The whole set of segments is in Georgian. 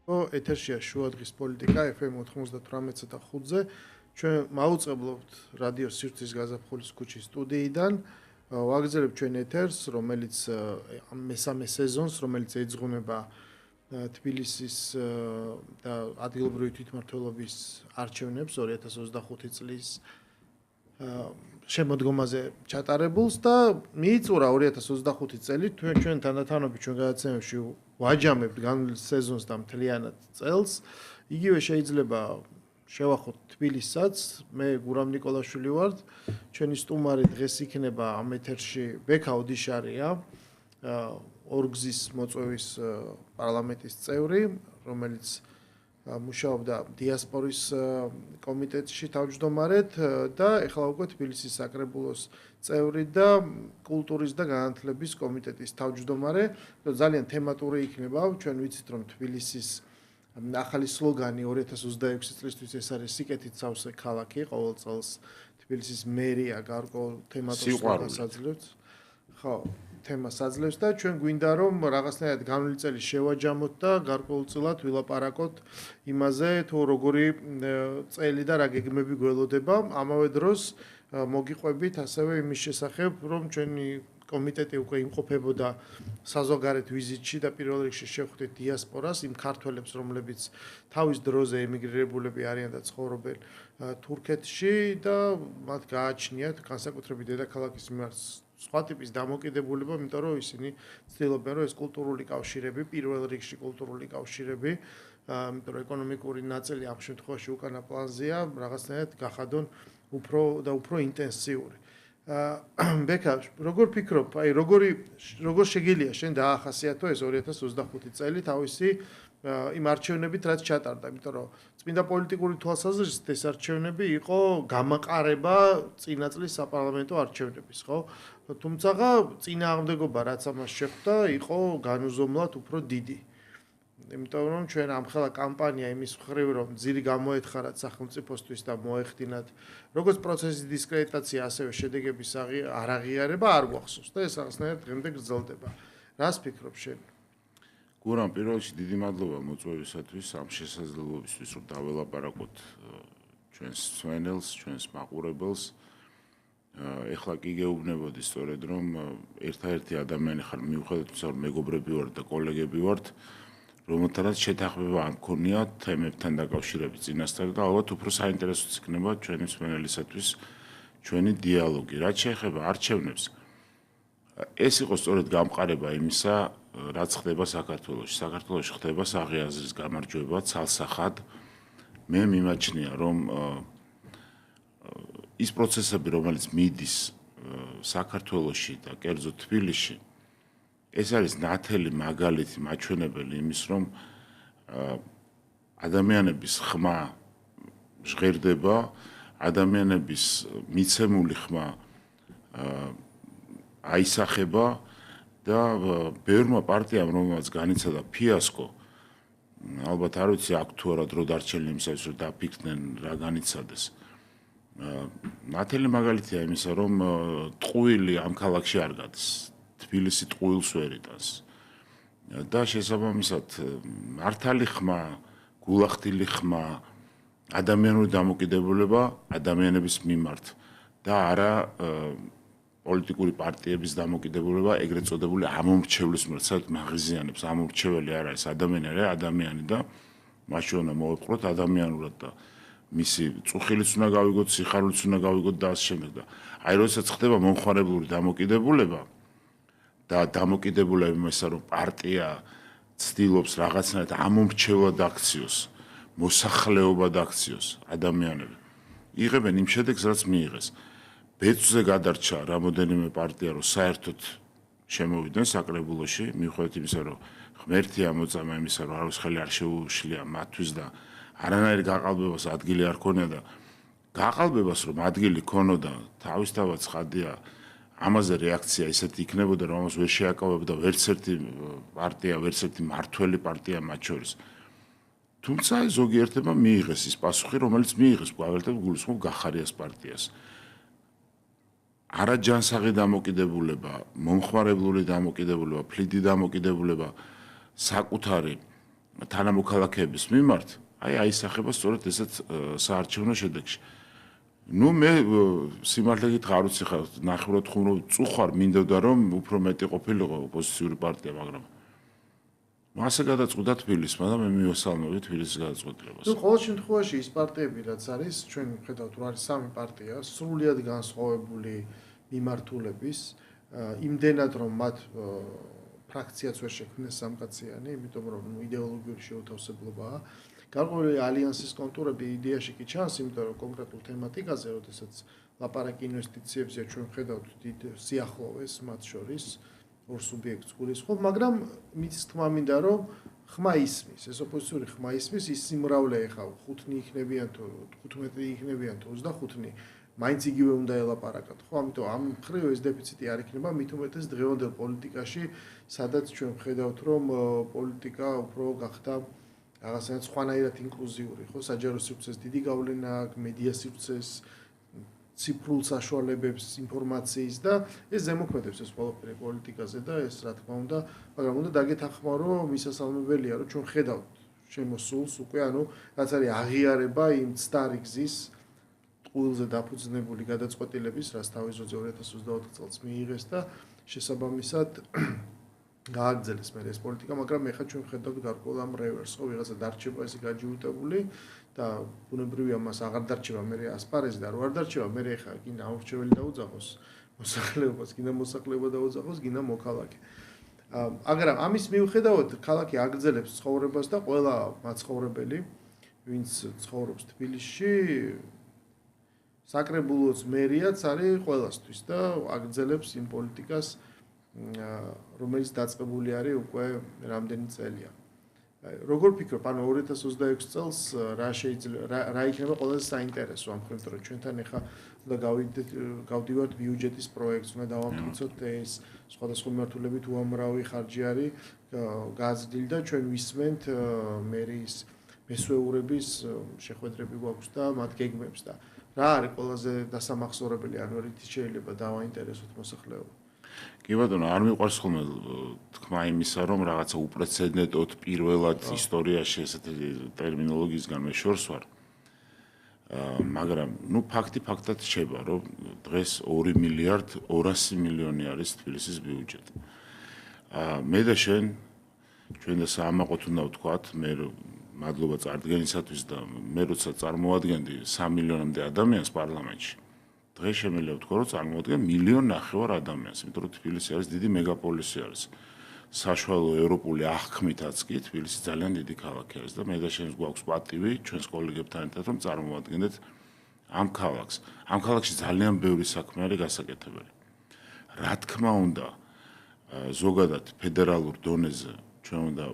ეთერშია შუადღის პოლიტიკა FM 98-ზე და 5-ზე. ჩვენ მაუწყებლობთ რადიო სივრცის გაზაფხულის ქუჩის სტუდიიდან. ვაგრძელებთ ჩვენ ეთერს, რომელიც მესამე სეზონს, რომელიც ეძღვნება თბილისის და ადგილობრივი თვითმმართველობის არჩევნებს 2025 წლის შემოდგომაზე ჩატარებულს და მიიწურა 2025 წელი ჩვენ თანდათანობით ჩვენ გადაცემებში ვაჯამებთ განვლილ სეზონს და მთლიანად წელს. იგივე შეიძლება შევახოთ თბილისსაც. მე გურამ ნიკოლაშვილი ვარ. ჩვენი სტუმარი დღეს იქნება ამ ეთერში ბექა ოდიშარია, ორგზის მოწვევის პარლამენტის წევრი, რომელიც მუშაობდა დიასპორის კომიტეტში თავმჯდომარედ და ეხლა უკვე თბილისის საკრებულოს წევრი და კულტურის და განათლების კომიტეტის თავმჯდომარე. ძალიან თემატური იქნება. ჩვენ ვიცით, რომ თბილისის ახალი სლოგანი 2026 წლისთვის ეს არის სიკეთით სავსე ქალაქი. ყოველ წელს თბილისის მერია გარკვეულ თემატურ სლოგანს აძლევს. ხო, თემას აძლევს და ჩვენ გვინდა რომ რაღაცნაირად განვლილი წელი შევაჯამოთ და გარკვეულწილად ვილაპარაკოთ იმაზე, თუ როგორი წელი და რა გეგმები გველოდება. ამავე დროს მოგიყვებით ასევე იმის შესახებ, რომ ჩვენი კომიტეტი უკვე იმყოფებოდა საზღვარგარეთ ვიზიტში და პირველ რიგში შევხვდით დიასპორას, იმ ქართველებს, რომლებიც თავის დროზე ემიგრირებულები არიან და ცხოვრობენ თურქეთში და მათ გააჩნიათ განსაკუთრებით დედაქალაქის მიმართ სხვა ტიპის დამოკიდებულება, იმიტომ რომ ისინი ცდილობენ, რომ ეს კულტურული კავშირები, პირველ რიგში კულტურული კავშირები, იმიტომ რომ ეკონომიკური ნაწილი ამ შემთხვევაში უკანა პლანზეა, რაღაცნაირად გახადონ უფრო ინტენსიური. ბექა, როგორ ფიქრობ, აი როგორ შეგიძლია შენ დაახასიათო ეს 2025 წელი თავისი იმ არჩევნებით, რაც ჩატარდა, იმიტომ რომ წმინდა პოლიტიკური თვალსაზრისით ეს არჩევნები იყო გამაყარება წინა წლის საპარლამენტო არჩევნების, ხო? თუმცა წინააღმდეგობა რაც ამას შეხვდა, იყო განუზომლად უფრო დიდი. იმიტომ რომ ჩვენ ამხელა კამპანია იმის მხრივ რომ ძირი გამოეთხარათ სახელმწიფოსთვის და მოეხდინათ როგორც პროცესის დისკრედიტაცია, ასევე შედეგების არაღიარება არ გვახსოვს და ეს რაღაცნაირად დღემდე გრძელდება. რას ფიქრობ შენ? გურამ, პირველ რიგში დიდი მადლობა მოწვევისათვის, ამ შესაძლებლობისთვის, რომ დაველაპარაკოთ ჩვენს მსმენელს, ჩვენს მაყურებელს. ეხლა კი გეუბნებოდი სწორედ რომ ერთადერთი ადამიანი ხარ, მიუხედავად იმისა, რომ მეგობრები ვართ და კოლეგები ვართ, რომელთანაც შეთანხმება არ მქონია თემებთან დაკავშირებით წინასწარ და ალბათ უფრო საინტერესოც იქნება ჩვენი მსმენელისათვის ჩვენი დიალოგი. რაც შეეხება არჩევნებს, ეს იყო სწორედ გამყარება იმისა, რაც ხდება საქართველოში. საქართველოში ხდება საღი აზრის გამარჯვება ცალსახად. მე მიმაჩნია, რომ ის პროცესები, რომელიც მიდის საქართველოში და კერძოდ თბილისში, ეს არის ნათელი მაგალითი მაჩვენებელი იმის, რომ ადამიანების ხმა ჟღერდება, ადამიანების მიცემული ხმა აისახება და ბევრმა პარტიამ, რომელმაც განიცადა ფიასკო, ალბათ არ ვიცი აქ თუ არა დრო დარჩენილი იმისათვის, რომ დაფიქრდნენ რა განიცადეს. ნათელი მაგალითია იმისა, რომ ტყუილი ამ ქალაქში არ გადის. თბილისი ტყუილს ვერ იტანს. და შესაბამისად, მართალი ხმა, გულახდილი ხმა, ადამიანური დამოკიდებულება ადამიანების მიმართ და არა პოლიტიკური პარტიების დამოკიდებულება, ეგრეთ წოდებული ამომრჩევლის მიმართ, სადაც მაღიზიანებს ამომრჩეველი არ არის ადამიანი, არა ადამიანი და მაშინ უნდა მოვეპყროთ ადამიანურად და მისი წუხილიც უნდა გავიგოთ, სიხარულიც უნდა გავიგოთ და ასე შემდეგ და აი როდესაც ხდება მომხმარებლური დამოკიდებულება და დამოკიდებულება იმისა, რომ პარტია ცდილობს რაღაცნაირად ამომრჩევლად აქციოს, მოსახლეობად აქციოს ადამიანები. იღებენ იმ შედეგს, რაც მიიღეს. ბეწვზე გადარჩა რამოდენიმე პარტია, რომ საერთოდ შემოვიდნენ საკრებულოში, მიუხედავად იმისა, რომ ღმერთია მოწამა იმისა, რომ არავის ხელი არ შეუშლია მათთვის და არანაირ გაყალბებას ადგილი არ ქონია და გაყალბებას რომ ადგილი ქონოდა, თავისთავად ცხადია, ამაზე რეაქცია ისეთი იქნებოდა, რომ ამას ვერ შეაკავებდა ვერც ერთი პარტია, ვერც ერთი მართველი პარტია მათ შორის. თუმცა ზოგიერთმა მიიღეს ის პასუხი, რომელიც მიიღეს გვაველთებ გულისხმობ გახარიას პარტიას. არაჯანსაღი დამოკიდებულება, მომხმარებლური დამოკიდებულება, ფლიდი დამოკიდებულება საკუთარი თანამოქალაქეების მიმართ, აისახება სწორედ ესეთ საარჩევნო შედეგში. ნუ მე სიმართლე გითხრა, არ ვიცი ხა ნახევრად ხუმრობ წუხარ მინდოდა რომ უფრო მეტი ყოფილიყო ოპოზიციური პარტია, მაგრამ მასე გადაწყვიტა თბილისმა და მე მივესალმები თბილისის გადაწყვეტილებას. ნუ ყოველ შემთხვევაში ის პარტიები რაც არის, ჩვენ ვხედავთ რომ არის სამი პარტია, სრულიად განსხვავებული მიმართულების, იმდენად რომ მათ ფრაქციაც ვერ შექმნეს სამკაციანი, იმიტომ რომ იდეოლოგიური შეუთავსებლობაა. გარკვეული ალიანსის კონტურები იდეაში კი ჩანს, იმიტომ რომ კონკრეტულ თემატიკაზე, როდესაც ლაპარაკი ინვესტიციებზე ჩვენ ვხედავთ დიდ სიახლოვეს მათ შორის ორ სუბიექტს გულისხმობ, მაგრამ მის თქმა მინდა რომ ხმა ისმის, ეს ოპოზიციური ხმა ისმის, ის სიმრავლე ეხა 5-ნი იქნებიან თუ 15 იქნებიან თუ 25-ნი, მაინც იგივე უნდა ელაპარაკოთ. ხო, ამიტომ ამ მხრივ ეს დეფიციტი არ იქნება, მით უმეტეს დღევანდელ პოლიტიკაში, სადაც ჩვენ ვხედავთ რომ პოლიტიკა უფრო გახდა რაღაცნაირად სხვანაირად ინკლუზიური, ხო, საჯარო სივრცეს დიდი გავლენა აქვს, მედია სივრცეს, ციფრულ საშუალებებს, ინფორმაციის და ეს ზემოქმედებს ეს ყველაფერი პოლიტიკაზე და ეს რა თქმა უნდა, მაგრამ უნდა დაგეთანხმა რომ მისასალმებელია რომ ჩვენ ხედავთ შემოსულს უკვე, ანუ რაც არის აღიარება იმ ცდარი გზის ტყუილზე დაფუძნებული გადაწყვეტილების, რაც თავის დროზე 2024 წელს მიიღეს და შესაბამისად გააგრძელეს მე ეს პოლიტიკა, მაგრამ ეხლა ჩვენ ვხედავთ გარკვეულ ამ რევერსს, ხო, ვიღაცა დარჩება ესე გაჯიუტებული და ბუნებრივია მას აღარ დარჩება მე ასპარეზი და რო არ დარჩება მე ეხლა გინდა აურჩეველი დაუძახოს მოსახლეობას, გინდა მოსახლეობა დაუძახოს, გინდა მოქალაქე. მაგრამ ამის მიუხედავად ქალაქი აგრძელებს ცხოვრებას და ყველა მაცხოვრებელი, ვინც ცხოვრობს თბილისში, საკრებულოს მერიაც არის ყველასთვის და აგრძელებს იმ პოლიტიკას რომელიც დაწყებული არის უკვე რამდენი წელია. Როგორ ფიქრობ, ანუ 2026 წელს რა იქნება ყველაზე საინტერესო ამ ხრივ, რომ ჩვენთან ახლა უნდა გავდივართ ბიუჯეტის პროექტს, უნდა დავამტკიცოთ ეს სხვადასხვა მიმართულებით უამრავი ხარჯი არის გაზრდილი და ჩვენ ვისმენთ მერის მესვეურების შეხვედრები გვაქვს და მათ გეგმებს და რა არის ყველაზე დასამახსოვრებელი, ანუ რითი შეიძლება დავაინტერესოთ მოსახლეობა. კი ბატონო, არ მიყვარს ხოლმე თქმა იმისა, რომ რაღაცა უპრეცედენტოდ პირველად ისტორიაში ესეთი ტერმინოლოგიისგან მე შორს ვარ. მაგრამ ნუ ფაქტი ფაქტად რჩება, რომ დღეს 2 მილიარდ 200 მილიონი არის თბილისის ბიუჯეტი. მე და შენ ჩვენ და საამაყოთ უნდა ვთქვათ, მე მადლობა წარდგენისათვის და მე როცა წარმოადგენდი 3 მილიონამდე ადამიანს პარლამენტში. დღეს შემიძლია ვთქვა, რომ წარმოადგენს 1,5 მილიონი ადამიანს, იმიტომ რომ თბილისი არის დიდი მეგაპოლისი არის. საშუალო ევროპული აღქმითაც კი თბილისი ძალიან დიდი ქალაქი არის და მე და შენს გვაქვს პატივი ჩვენს კოლეგებთან ერთად რომ წარმოვადგენდეთ ამ ქალაქს. ამ ქალაქში ძალიან ბევრი საქმე არის გასაკეთებელი. რა თქმა უნდა, ზოგადად ფედერალურ დონეზე ჩვენ უნდა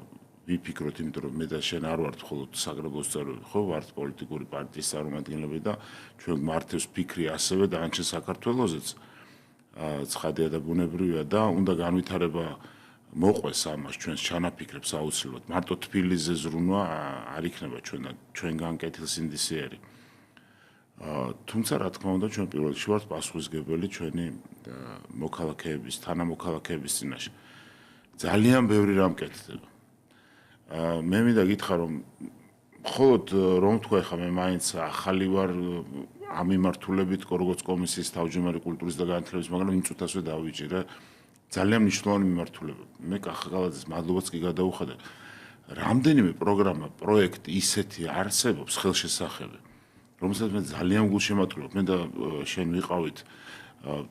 ვიფიქროთ, იმიტომ რომ მე და შენ არ ვართ მხოლოდ საკრებულოს წევრები, ხო, ვართ პოლიტიკური პარტიის წარმომადგენლები და ჩვენ მართავს ფიქრი ასევე და ანჩე საქართველოსიც ცხადია და ბუნებრივია და უნდა განვითარება მოყვეს ამას ჩვენს ჩანაფიქრებს აუცილებლად. მარტო თბილისზე ზრუნვა არ იქნება ჩვენგან კეთილსინდისიერი. თუმცა რა თქმა უნდა ჩვენ პირველ რიგში ვართ პასუხისმგებელი ჩვენი მოქალაქეების, თანამოქალაქეების წინაშე. ძალიან ბევრი რამ კეთდება. მე მინდა გითხრა რომ მხოლოდ რომ თქვა ხა მე მაინც ახალი ვარ ამ მიმართულებით როგორც კომისიის თავმჯდომარე კულტურის და განათლების, მაგრამ იმ წუთასვე დავიჭირე ძალიან მნიშვნელოვანი მიმართულება. მე კახაკალაძის მადლობაც კი გადაუხადა. რამდენიმე პროგრამა, პროექტი ისეთი არსებობს ხელშესახები, რომელსაც მე ძალიან გულშემატკივრობ. მე და შენ ვიყავით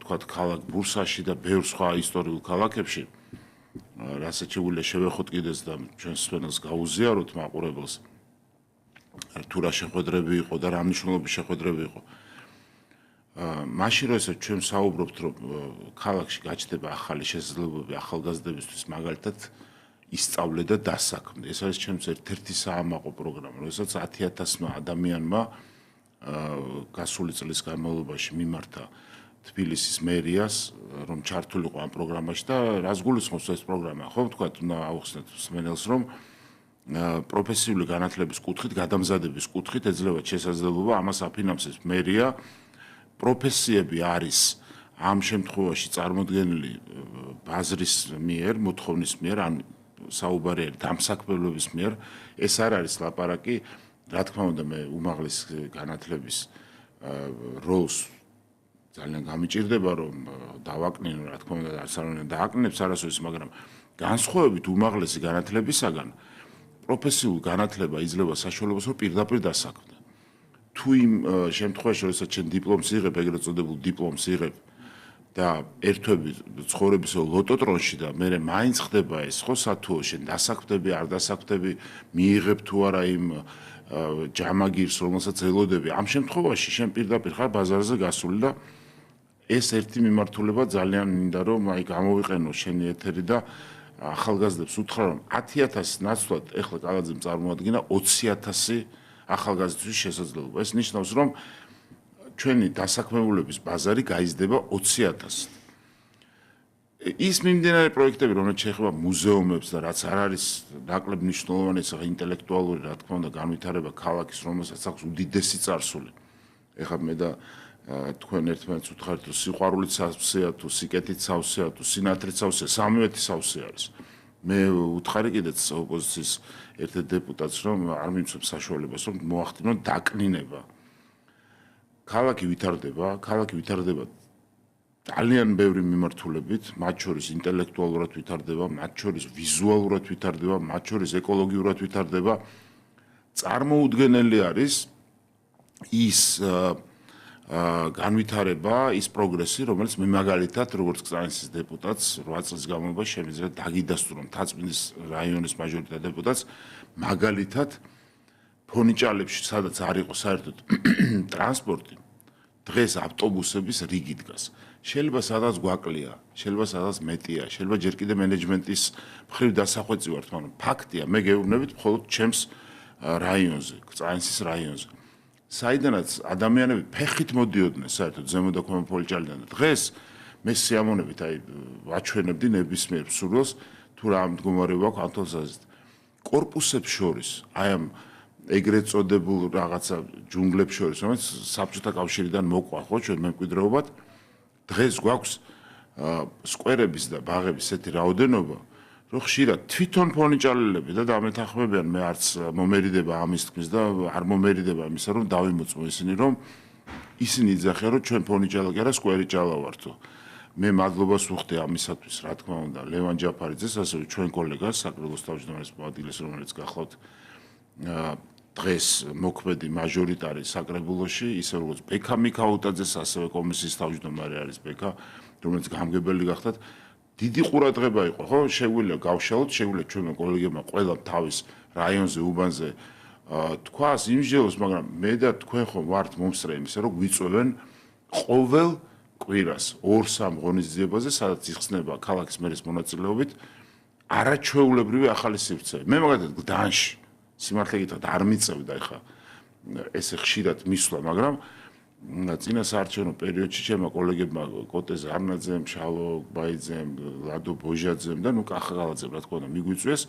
თქვათ ქალაქ ბურსაში და ბევრ სხვა ისტორიულ ქალაქებში. რასაც შეგვიძლია შევეხოთ კიდეც და ჩვენს სვენელს გაუზიაროთ მაყურებელს. თუ რა შეხვედრები იყო და რა მნიშვნელობის შეხვედრები იყო. მაშინ როდესაც ჩვენ საუბრობთ, რომ ქალაქში გაჩნდება ახალი შესაძლებლობები ახალგაზრდებისთვის, მაგალითად ისწავლე და დასაქმდე. ეს არის ჩემს ერთ-ერთი საამაყო პროგრამა, როდესაც 10,000 ადამიანმა გასული წლის განმავლობაში მიმართა თბილისის მერიას, რომ ჩართულიყო ამ პროგრამაში და რას გულისხმობს ეს პროგრამა, ხო, თქვათ, უნდა აუხსნათ სმენელს, რომ პროფესიული განათლების კუთხით, გადამზადების კუთხით ეძლევა შესაძლებლობა ამას აფინანსებს მერია. პროფესიები არის ამ შემთხვევაში წარმოდგენილი ბაზრის მიერ, მოთხოვნის მიერ, ან საუბარი არის დამსაქმებლობის მიერ, ეს არ არის ლაპარაკი, რა თქმა უნდა მე უმაღლეს განათლების როლს ძალიან გამიჭირდება რომ დავაკნინო, რა თქმა უნდა არც არ უნდა დააკნინებს არასოდეს, მაგრამ განსხვავებით უმაღლესი განათლებისაგან პროფესიულ განათლება იძლევა საშუალებას რომ პირდაპირ დასაქმდე. თუ იმ შემთხვევაში, როდესაც შენ დიპლომს იღებ, ეგრეთ წოდებულ დიპლომს იღებ და ერთვები ცხოვრების ლოტოტრონში და მე მაინც ხდება ეს ხო სათუო შენ დასაქმდები, არ დასაქმდები, მიიღებ თუ არა იმ ჯამაგირს, რომელსაც ელოდები. ამ შემთხვევაში შენ პირდაპირ ხარ ბაზარზე გასული და ეს ერთი მიმართულება ძალიან მინდა რომ აი გამოვიყენო შენი ეთერი და ახალგაზრდებს უთხრა რომ 10,000 ნაცვლად ეხლა კალაძემ წარმოადგინა 20,000 ახალგაზრდების შესაძლებლობა. ეს ნიშნავს რომ ჩვენი დასაქმებულების ბაზარი გაიზრდება 20,000-ად. ის მიმდინარე პროექტები, რომელიც შეეხება მუზეუმებს და რაც არ არის ნაკლებ მნიშვნელოვანი, ეს ინტელექტუალური, რა თქმა უნდა, განვითარება ქალაქის, რომელსაც აქვს უდიდესი წარსული. ეხლა მე და თქვენ ერთმანეთს უთხარით, რომ სიყვარულით სავსეა, თუ სიკეთით სავსეა, თუ სინათლით სავსეა, სამივეთი სავსე არის. მე უთხარი კიდეც ოპოზიციის ერთ-ერთ დეპუტატს, რომ არ მიმცემ საშუალებას, რომ მოახდინონ დაკნინება. ქალაქი ვითარდება ძალიან ბევრი მიმართულებით, მათ შორის ინტელექტუალურად ვითარდება, მათ შორის ვიზუალურად ვითარდება, მათ შორის ეკოლოგიურად ვითარდება. წარმოუდგენელი არის ის განვითარება, ის პროგრესი, რომელიც მე მაგალითად, როგორც კრაინსის დეპუტატს 8 წლის განმავლობაში შემიძლია დაგიდასტურო მთაწმინდის რაიონის მაჟორიტარ დეპუტატს, მაგალითად ფონიჭალებში, სადაც არ იყო საერთოდ ტრანსპორტი, დღეს ავტობუსების რიგი დგას. შეიძლება სადაც გვაკლია, შეიძლება სადაც მეტია, შეიძლება ჯერ კიდე მენეჯმენტის მხრივ დასახვეწი ვართ, მაგრამ ფაქტია, მე გეუბნებით მხოლოდ ჩემს რაიონზე, კრაინსის რაიონზე. საიდანაც ადამიანები ფეხით მოდიოდნენ საერთოდ ზემო და ქვემო ფონიჭალიდან და დღეს მე სიამოვნებით აი ვაჩვენებდი ნებისმიერ მსურველს თუ რა მდგომარეობა აქვს ამ თვალსაზრისით. კორპუსებს შორის, აი ამ ეგრეთ წოდებულ რაღაცა ჯუნგლებს შორის, რომელიც საბჭოთა კავშირიდან მოყვა ხო ჩვენ მემკვიდრეობად, დღეს გვაქვს სკვერების და ბაღების ესეთი რაოდენობა, რომ ხშირად თვითონ ფონიჭალელები და დამეთანხმებიან, მე არც მომერიდება ამის თქმის და არ მომერიდება იმისა, რომ დავიმოწმო ისინი, რომ ისინი იძახიან, რომ ჩვენ ფონიჭალა კი არა, სკვერი ჭალა ვართო. მე მადლობას ვუხდი ამისათვის, რა თქმა უნდა, ლევან ჯაფარიძეს, ასევე ჩვენ კოლეგას, საკრებულოს თავმჯდომარის მოადგილეს, რომელიც გახლავთ დღეს მოქმედი მაჟორიტარი საკრებულოში, ისე როგორც ბექა მიქაუტაძეს, ასევე კომისიის თავმჯდომარე არის ბექა, რომელიც გამგებელი გახდათ. დიდი ყურადღება იყო, ხო? შეგვიძლია გავშალოთ, შეგვიძლია ჩვენმა კოლეგებმა ყველა თავის რაიონზე, უბანზე თქვას იმსჯელოს, მაგრამ მე და თქვენ ხომ ვართ მომსწრე იმისა, რომ გვიწვევენ ყოველ კვირას 2-3 ღონისძიებაზე, სადაც იხსნება ქალაქის მერის მონაწილეობით არაჩვეულებრივი ახალი სივრცე. მე მაგალითად გდანში სიმართლე გითხრათ არ მიწევდა ეხა ესე ხშირად მისვლა, მაგრამ წინა საარჩევნო პერიოდში ჩემმა კოლეგებმა კოტე ზარნაძემ, შალო ბაიძემ, ლადო ბოჟაძემ და ნუ კახაღალაძემ რა თქმა უნდა მიგვიწვიეს,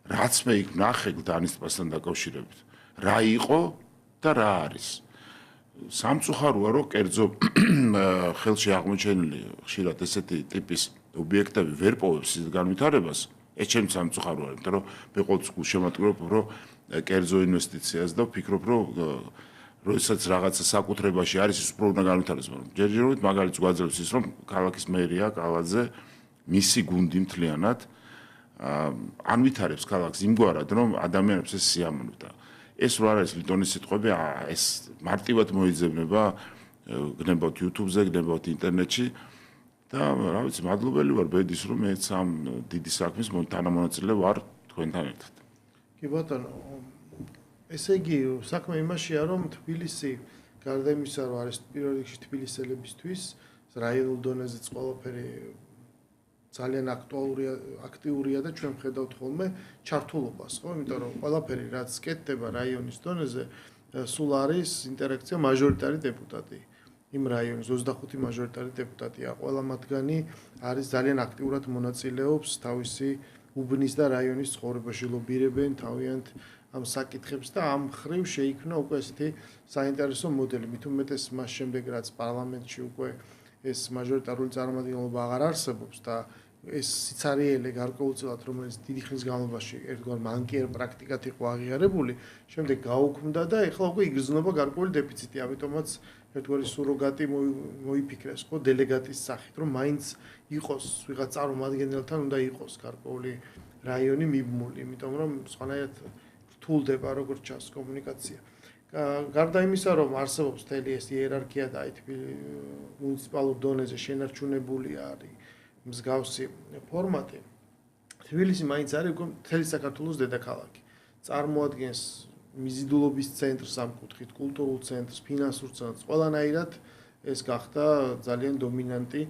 რაც მე იქ ნახე გდანის ტბასთან დაკავშირებით. რა იყო და რა არის. სამწუხაროა, რომ კერძო ხელში აღმოჩენილი ხშირად ესეთი ტიპის ობიექტები ვერ პოვებს ის განვითარებას. ეს ჩემს სამწუხაროა, იმიტომ რომ მე ყოველთვის გულშემატკივრობ, რომ კერძო ინვესტიციას და ვფიქრობ, რომ როდესაც რაღაცა საკუთრებაში არის, ის უფრო უნდა განვითარდეს, მაგრამ ჯერჯერობით მაგალითს გვაძლევს ის, რომ ქალაქის მერია კალაძე მისი გუნდი მთლიანად ანვითარებს ქალაქს იმგვარად, რომ ადამიანებს ეს სიამოვნებდა. ეს რო არის ლიტონის სიტყვები, ეს მარტივად მოიძებნება, გნებავთ YouTube-ზე, გნებავთ ინტერნეტში და რა ვიცი, მადლობელი ვარ ბედის, რომ მეც ამ დიდი საქმის თანამონაწილე ვარ თქვენთან ერთად. კი ბატონო, ესე იგი, საქმე იმაშია, რომ თბილისი გარდა იმისა, რომ არის პირველ რიგში თბილისელებისთვის, რაიონულ დონეზეც ყველაფერი ძალიან აქტიურია და ჩვენ ვხედავთ ხოლმე ჩართულობას, ხო? იმიტომ რომ ყველაფერი რაც კეთდება რაიონის დონეზე, სულ არის ინტერაქცია მაჟორიტარი დეპუტატი. იმ რაიონის 25 მაჟორიტარი დეპუტატია. ყველა მათგანი არის ძალიან აქტიურად მონაწილეობს თავისი უბნის და რაიონის ცხოვრებაში, ლობირებენ თავიანთ ამ საკითხებს და ამ ხრივ შეიქმნა უკვე ესეთი საინტერესო მოდელი. მით უმეტეს მას შემდეგ რაც პარლამენტში უკვე ეს მაჟორიტარული წარმომადგენლობა აღარ არსებობს და ეს სიცარიელე გარკვეულწილად რომელიც დიდი ხნის განმავლობაში ერთგვარ მანკიერ პრაქტიკად იყო აღიარებული, შემდეგ გაუქმდა და ეხლა უკვე იგრძნობა გარკვეული დეფიციტი, ამიტომაც ერთგვარი სუროგატი მოიფიქრეს ხო დელეგატის სახით, რომ მაინც იყოს ვიღაც წარმომადგენელთან უნდა იყოს გარკვეული რაიონი მიბმული, იმიტომ რომ სხვანაირად რთულდება როგორც ჩანს კომუნიკაცია. გარდა იმისა, რომ არსებობს მთელი ეს იერარქია და აი მუნიციპალურ დონეზე შენარჩუნებული არის მსგავსი ფორმატი, თბილისი მაინც არის უკვე მთელი საქართველოს დედაქალაქი. წარმოადგენს მიზიდულობის ცენტრს ამ კუთხით, კულტურულ ცენტრს, ფინანსურ ცენტრს, ყველანაირად ეს გახდა ძალიან დომინანტი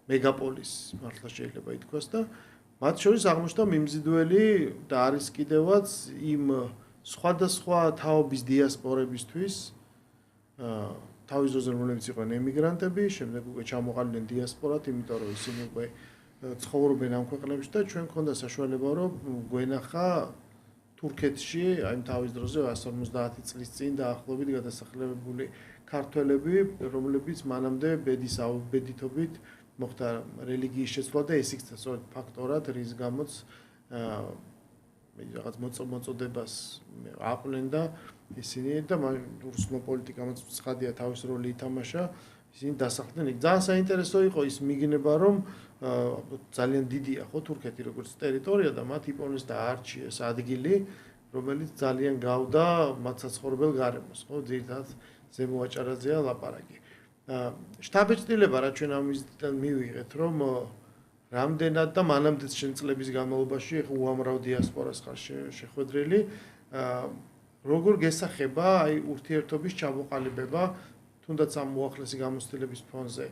მეგაპოლისი, მართლა შეიძლება ითქვას და მათ შორის აღმოჩნდა მიმზიდველი და არის კიდევაც იმ სხვადასხვა თაობის დიასპორებისთვის თავის ძროზე რომლებიც იყვნენ ემიგრანტები, შემდეგ უკვე ჩამოყალიბდნენ დიასპორად, იმიტომ რომ ისინი უკვე ცხოვრობენ ამ ქვეყნებში და ჩვენ გქონდა საშუალება რომ გვენახა თურქეთში, აი თავის დროზე 150 წლის წინ დაახლოებით გადასახლებებული ქართველები, რომლებიც მანამდე ბედითობით მოხდა რელიგიის შეცვლა და ეს იქცა სწორედ ფაქტორად, რის გამოც რაღაც მოწოდებას აყვლენ და ისინი და რუსულმა პოლიტიკამაც ცხადია თავის როლი ითამაშა, ისინი დასახლდნენ იქ. ძალიან საინტერესო იყო ის მიგნება, რომ ძალიან დიდია ხო თურქეთი როგორც ტერიტორია და მათ იპოვნეს და არჩიეს ადგილი, რომელიც ძალიან გავდა მათ საცხოვრებელ გარემოს, ხო, ძირითადად ზემო აჭარაძეა ლაპარაკი. შტაბ-ეჭდილება რა ჩვენ ამ ვიზიტიდან მივიღეთ, რომ რამდენად და მანამდეც შენ წლების განმავლობაში უამრავ დიასპორას ხარ შეხვედრილი, როგორ გესახება აი ურთიერთობის ჩამოყალიბება, თუნდაც ამ უახლესი გამოცდილების ფონზე,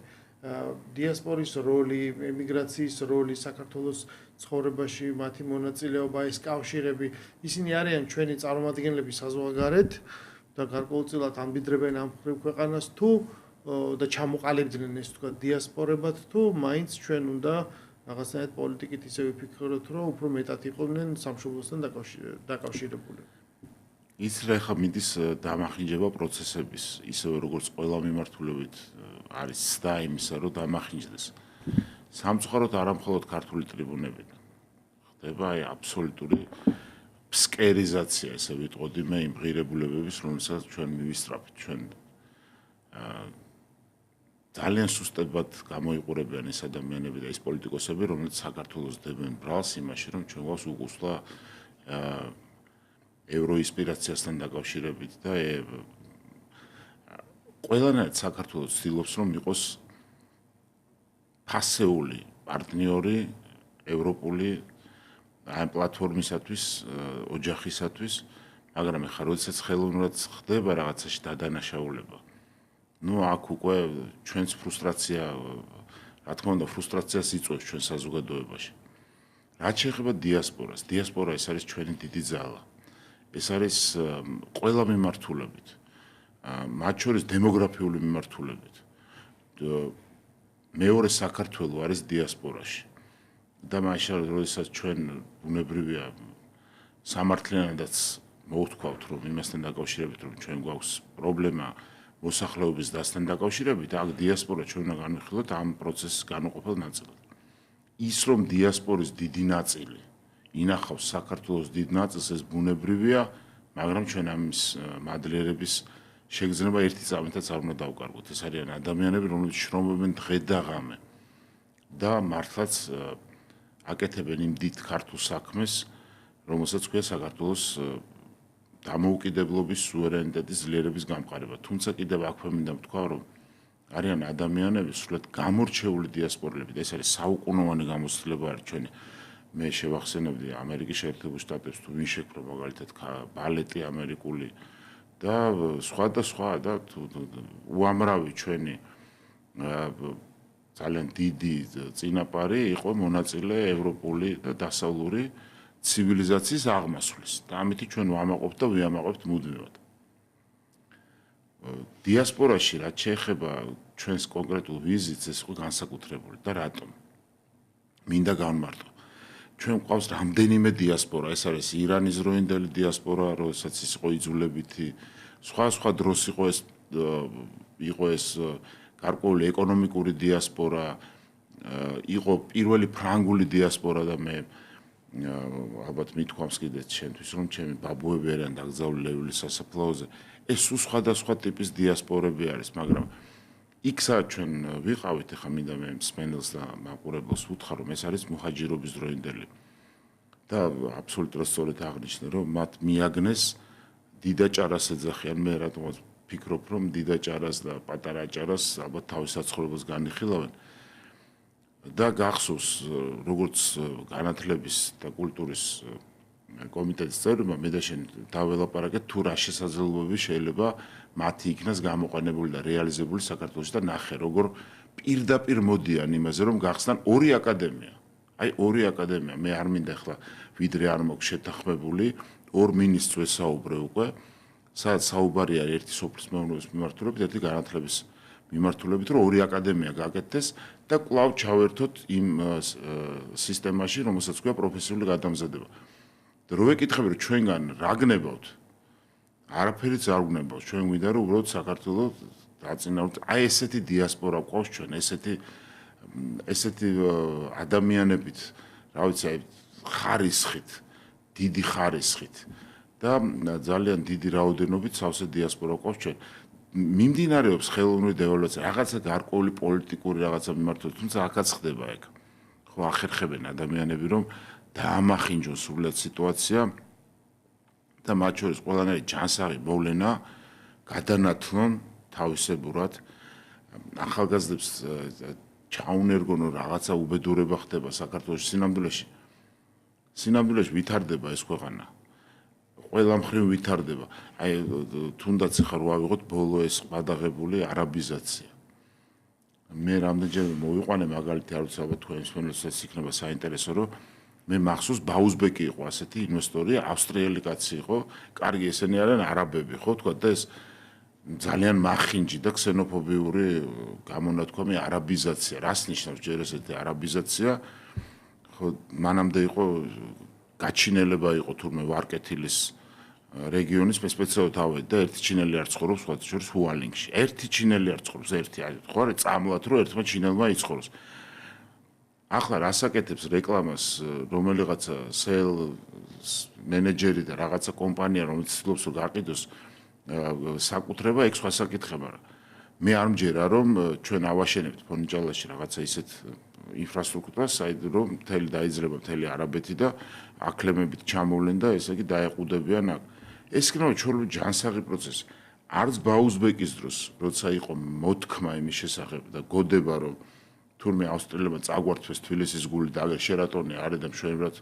დიასპორის როლი, ემიგრაციის როლი საქართველოს ცხოვრებაში, მათი მონაწილეობა, ეს კავშირები, ისინი არიან ჩვენი წარმომადგენლები საზღვარგარეთ და გარკვეულწილად ამბიდრებენ ამ ქვეყანას თუ და ჩამოყალიბდნენ ეს თქვა დიასპორებად თუ მაინც ჩვენ უნდა რაღაცნაირად პოლიტიკით ისე ვიფიქროთ, რომ უფრო მეტად იყვნენ სამშობლოსთან დაკავშირებული. ის რა ხა მიდის დამახინჯება პროცესების, ისევე როგორც ყველა მიმართულებით არის ცდა იმისა, რომ დამახინჯდეს. სამწუხაროდ არა მხოლოდ ქართული ტრიბუნებიდან. ხდება აი აბსოლუტური ფსკერიზაცია, ესე ვიტყოდი მე იმ ღირებულებების, რომელსაც ჩვენ მივისწრაფით, ჩვენ ძალიან სუსტებად გამოიყურებიან ეს ადამიანები და ეს პოლიტიკოსები, რომლებიც საქართველოს დებენ ბრალს იმაში, რომ ჩვენ გვაქვს უკუსლა ევროინსპირაციასთან დაკავშირებით და ყველანაირად საქართველოს ცდილობს, რომ იყოს ფასეული პარტნიორი ევროპული ამ პლატფორმისათვის, ოჯახისათვის, მაგრამ ახლა როდესაც ხელოვნურად ხდება რაღაცაში დადანაშაულება, აქ უკვე ჩვენს ფრუსტრაცია, რა თქმა უნდა, ფრუსტრაციას იწვევს ჩვენ საზოგადოებაში. რაც შეეხება დიასპორას, დიასპორა ეს არის ჩვენი დიდი ძალა. ეს არის ყველა მიმართულებით, მათ შორის დემოგრაფიული მიმართულებით. მეორე საქართველო არის დიასპორაში. და მაშინ როდესაც ჩვენ ბუნებრივია სამართლიანადაც მოვთქვათ, რომ იმასთან დაკავშირებით, რომ ჩვენ გვაქვს პრობლემა მოსახლეობის დასთან დაკავშირებით, აქ დიასპორა ჩვენ უნდა განვიხილოთ ამ პროცესის განუყოფელ ნაწილად. ის რომ დიასპორის დიდი ნაწილი ინახავს საქართველოს დიდ ნაწილს, ეს ბუნებრივია, მაგრამ ჩვენ ამის მადლიერების შეგრძნება ერთი წამითაც არ უნდა დავკარგოთ. ეს არიან ადამიანები, რომლებიც შრომობენ დღე და ღამე და მართლაც აკეთებენ იმ დიდ ქართულ საქმეს, რომელსაც ქვია საქართველოს დამოუკიდებლობის, სუვერენიტეტის, ძლიერების გამყარება. თუმცა კიდევ აქვე მინდა ვთქვა, რომ არიან ადამიანები, სულად გამორჩეული დიასპორელები და ეს არის საუკუნოვანი გამოცდილება არის ჩვენი. მე შევახსენებდი ამერიკის შეერთებულ შტატებს თუ ვინ შექმნა მაგალითად ბალეტი ამერიკული და სხვა და უამრავი ჩვენი ძალიან დიდი წინაპარი იყო მონაწილე ევროპული და დასავლური ცივილიზაციის აღმასვლის და ამით ჩვენ ვამაყობთ და ვიამაყობთ მუდმივად. დიასპორაში რაც შეეხება ჩვენს კონკრეტულ ვიზიტს, ეს იყო განსაკუთრებული და რატომ? მინდა განმარტო. ჩვენ გვყავს რამდენიმე დიასპორა, ეს არის ირანის დროინდელი დიასპორა, როდესაც ის იყო იძულებითი, სხვა დროს იყო ეს გარკვეული ეკონომიკური დიასპორა, იყო პირველი ფრანგული დიასპორა და მე ალბათ მithქვამს კიდეც შენთვის რომ ჩემი ბაბუები არიან დაკრძალული ლევილის სასაფლაოზე ეს სხვადასხვა ტიპის დიასპორები არის მაგრამ იქსაც ჩვენ ვიყავით ახლა მინდა მე მსმენელს და მაყურებელს ვუთხარ რომ ეს არის მუჰაჯირობის დროინდელი და აბსოლუტურად სწორედ აღნიშნე რომ მათ მიაგნეს დიდა ჭარას ეძახიან მე რატომაც ფიქრობ რომ დიდა ჭარას და პატარა ჭარას ალბათ თავის საცხოვრებელს განიხილავენ და გახსოვს როგორც განათლების და კულტურის კომიტეტის წევრებმა მე და შენ დაველაპარაკეთ თუ რა შესაძლებლობები შეიძლება მათი იქნას გამოყენებული და რეალიზებული საქართველოში და ნახე როგორ პირდაპირ მოდიან იმაზე რომ გახსნან ორი აკადემია აი ორი აკადემია მე არ მინდა ახლა ვიდრე არ მოქვს შეთანხმებული ორ მინისტრს ვესაუბრე უკვე სადაც საუბარი არის ერთი სოფლის მეურნეობის მიმართულებით ერთი განათლების მიმართულებით რომ ორი აკადემია გაკეთდეს და კვლავ ჩავერთოთ იმ სისტემაში რომელსაც ქვია პროფესიული გადამზადება და რო ვეკითხები რომ ჩვენგან რა გნებავთ არაფერიც არ გნებავთ ჩვენ გვინდა რომ უბრალოდ საქართველოს დაწინაურდეთ აი ესეთი დიასპორა ყავს ჩვენ ესეთი ადამიანებით რა ვიცი აი ხარისხით დიდი ხარისხით და ძალიან დიდი რაოდენობით სავსე დიასპორა ყავს ჩვენ მიმდინარეობს ხელოვნური დევალვაცია რაღაცა გარკვეული პოლიტიკური რაღაცა მიმართულებით თუმცა აქაც ხდება ეგ ხო ახერხებენ ადამიანები რომ დაამახინჯონ სრულად სიტუაცია და მათ შორის ყველანაირი ჯანსაღი მოვლენა გადანათლონ თავისებურად ახალგაზრდებს ჩაუნერგონ რომ რაღაცა უბედურება ხდება საქართველოს სინამდვილეში ვითარდება ეს ქვეყანა ყველა მხრივ ვითარდება აი თუნდაც ხარ ვავიღოთ ბოლო ეს გადაღებული არაბიზაცია მე რამდენჯერმე მოვიყვანე მაგალითი არ ვიცი ალბათ თქვენს მსმენელსაც იქნება საინტერესო რომ მე მახსოვს ბაუზბეკი იყო ასეთი ინვესტორი ავსტრიელი კაცი იყო კარგი ესენი არიან არაბები ხო თქვა და ეს ძალიან მახინჯი და ქსენოფობიური გამონათქვამი არაბიზაცია რას ნიშნავს ჯერ ესეთი არაბიზაცია ხო მანამდე იყო გაჩინელება იყო თურმე ვარკეთილის რეგიონის მე სპეციალურად ავედი და ერთი ჩინელი არ ცხოვრობს სხვა შორის ჰუალინგში ერთი ჩინელი არ ცხოვრობს ერთი ხო არა წამლად რომ ერთმა ჩინელმა იცხოვროს ახლა რასაკეთებს რეკლამას რომელიღაცა სეილს მენეჯერი და რაღაცა კომპანია რომელიც ცდილობს რომ გაყიდოს საკუთრება ეგ სხვა საკითხია მაგრამ მე არ მჯერა რომ ჩვენ ავაშენებთ ფონიჭალაში რაღაცა ისეთ ინფრასტრუქტურას საერთოდ რომ მთელი დაიძლება მთელი არაბეთი და აკლემებით ჩამოვლენ და ესე იგი დაეყუდებიან აქ ეს იქნება ჩვეულებრივი ჯანსაღი პროცესი არც ბაუზბეკის დროს როცა იყო მოთქმა იმის შესახებ და გოდება რომ თურმე ავსტრიელებმა წაგვართვეს თბილისის გული და აგერ შერატონი არის და მშვენივრად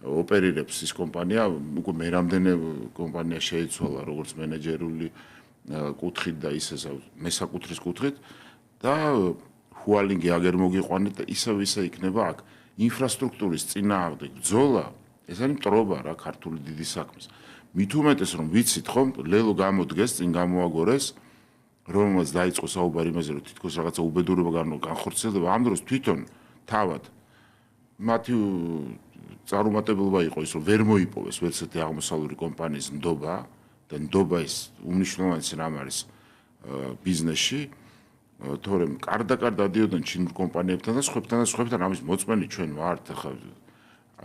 ოპერირებს ის კომპანია უკვე მე რამდენი კომპანია შეიცვალა როგორც მენეჯერული კუთხით და ისე მესაკუთრის კუთხით და ჰუალინგი აგერ მოგიყვანეთ და ისევ იქნება აქ ინფრასტრუქტურის წინააღმდეგ ბრძოლა ეს არის მტრობა რა ქართული დიდი საქმის მით უმეტეს რომ ვიცით ხომ ლელო გამოდგეს წინ გამოაგორეს რომელსაც დაიწყო საუბარი იმაზე რომ თითქოს რაღაცა უბედურება განხორციელდება ამ დროს თვითონ თავად მათი წარუმატებლობა იყო ის რომ ვერ მოიპოვეს ვერცერთი აღმოსავლური კომპანიის ნდობა და ნდობა ის უმნიშვნელოვანესი რამ არის ბიზნესში თორემ კარდაკარ დადიოდნენ ჩინურ კომპანიებთან და სხვებთან ამის მოწმენი ჩვენ ვართ ახლა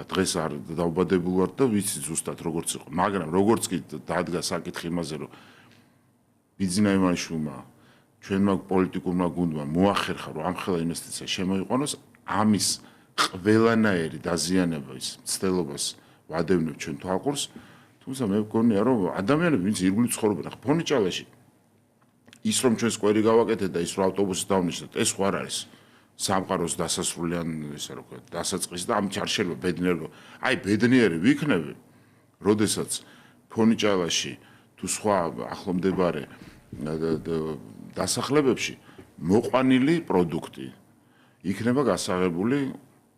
დღეს არ დაუბადებულ ვართ და ვიცი ზუსტად როგორც იყო მაგრამ როგორც კი დადგა საკითხი იმაზე რომ ბიძინა იმაშვილმა ჩვენმა პოლიტიკურმა გუნდმა მოახერხა რომ ამხელა ინვესტიცია შემოიყვანოს ამის ყველანაირი დაზიანების მცდელობას ვადევნებ ჩვენ თვალყურს თუმცა მე მგონია რომ ადამიანები ვინც ირგვლივ ცხოვრობენ ახლა ფონიჭალაში ის რომ ჩვენ სკვერი გავაკეთეთ და ის რომ ავტობუსი დავნიშნეთ ეს ხო არ არის სამყაროს დასასრულიან ისე რა ვქოთ დასაწყისი და ამით არ შეიძლება ბედნიერება აი ბედნიერი ვიქნები როდესაც ფონიჭალაში თუ სხვა ახლომდებარე დასახლებებში მოყვანილი პროდუქტი იქნება გასაღებული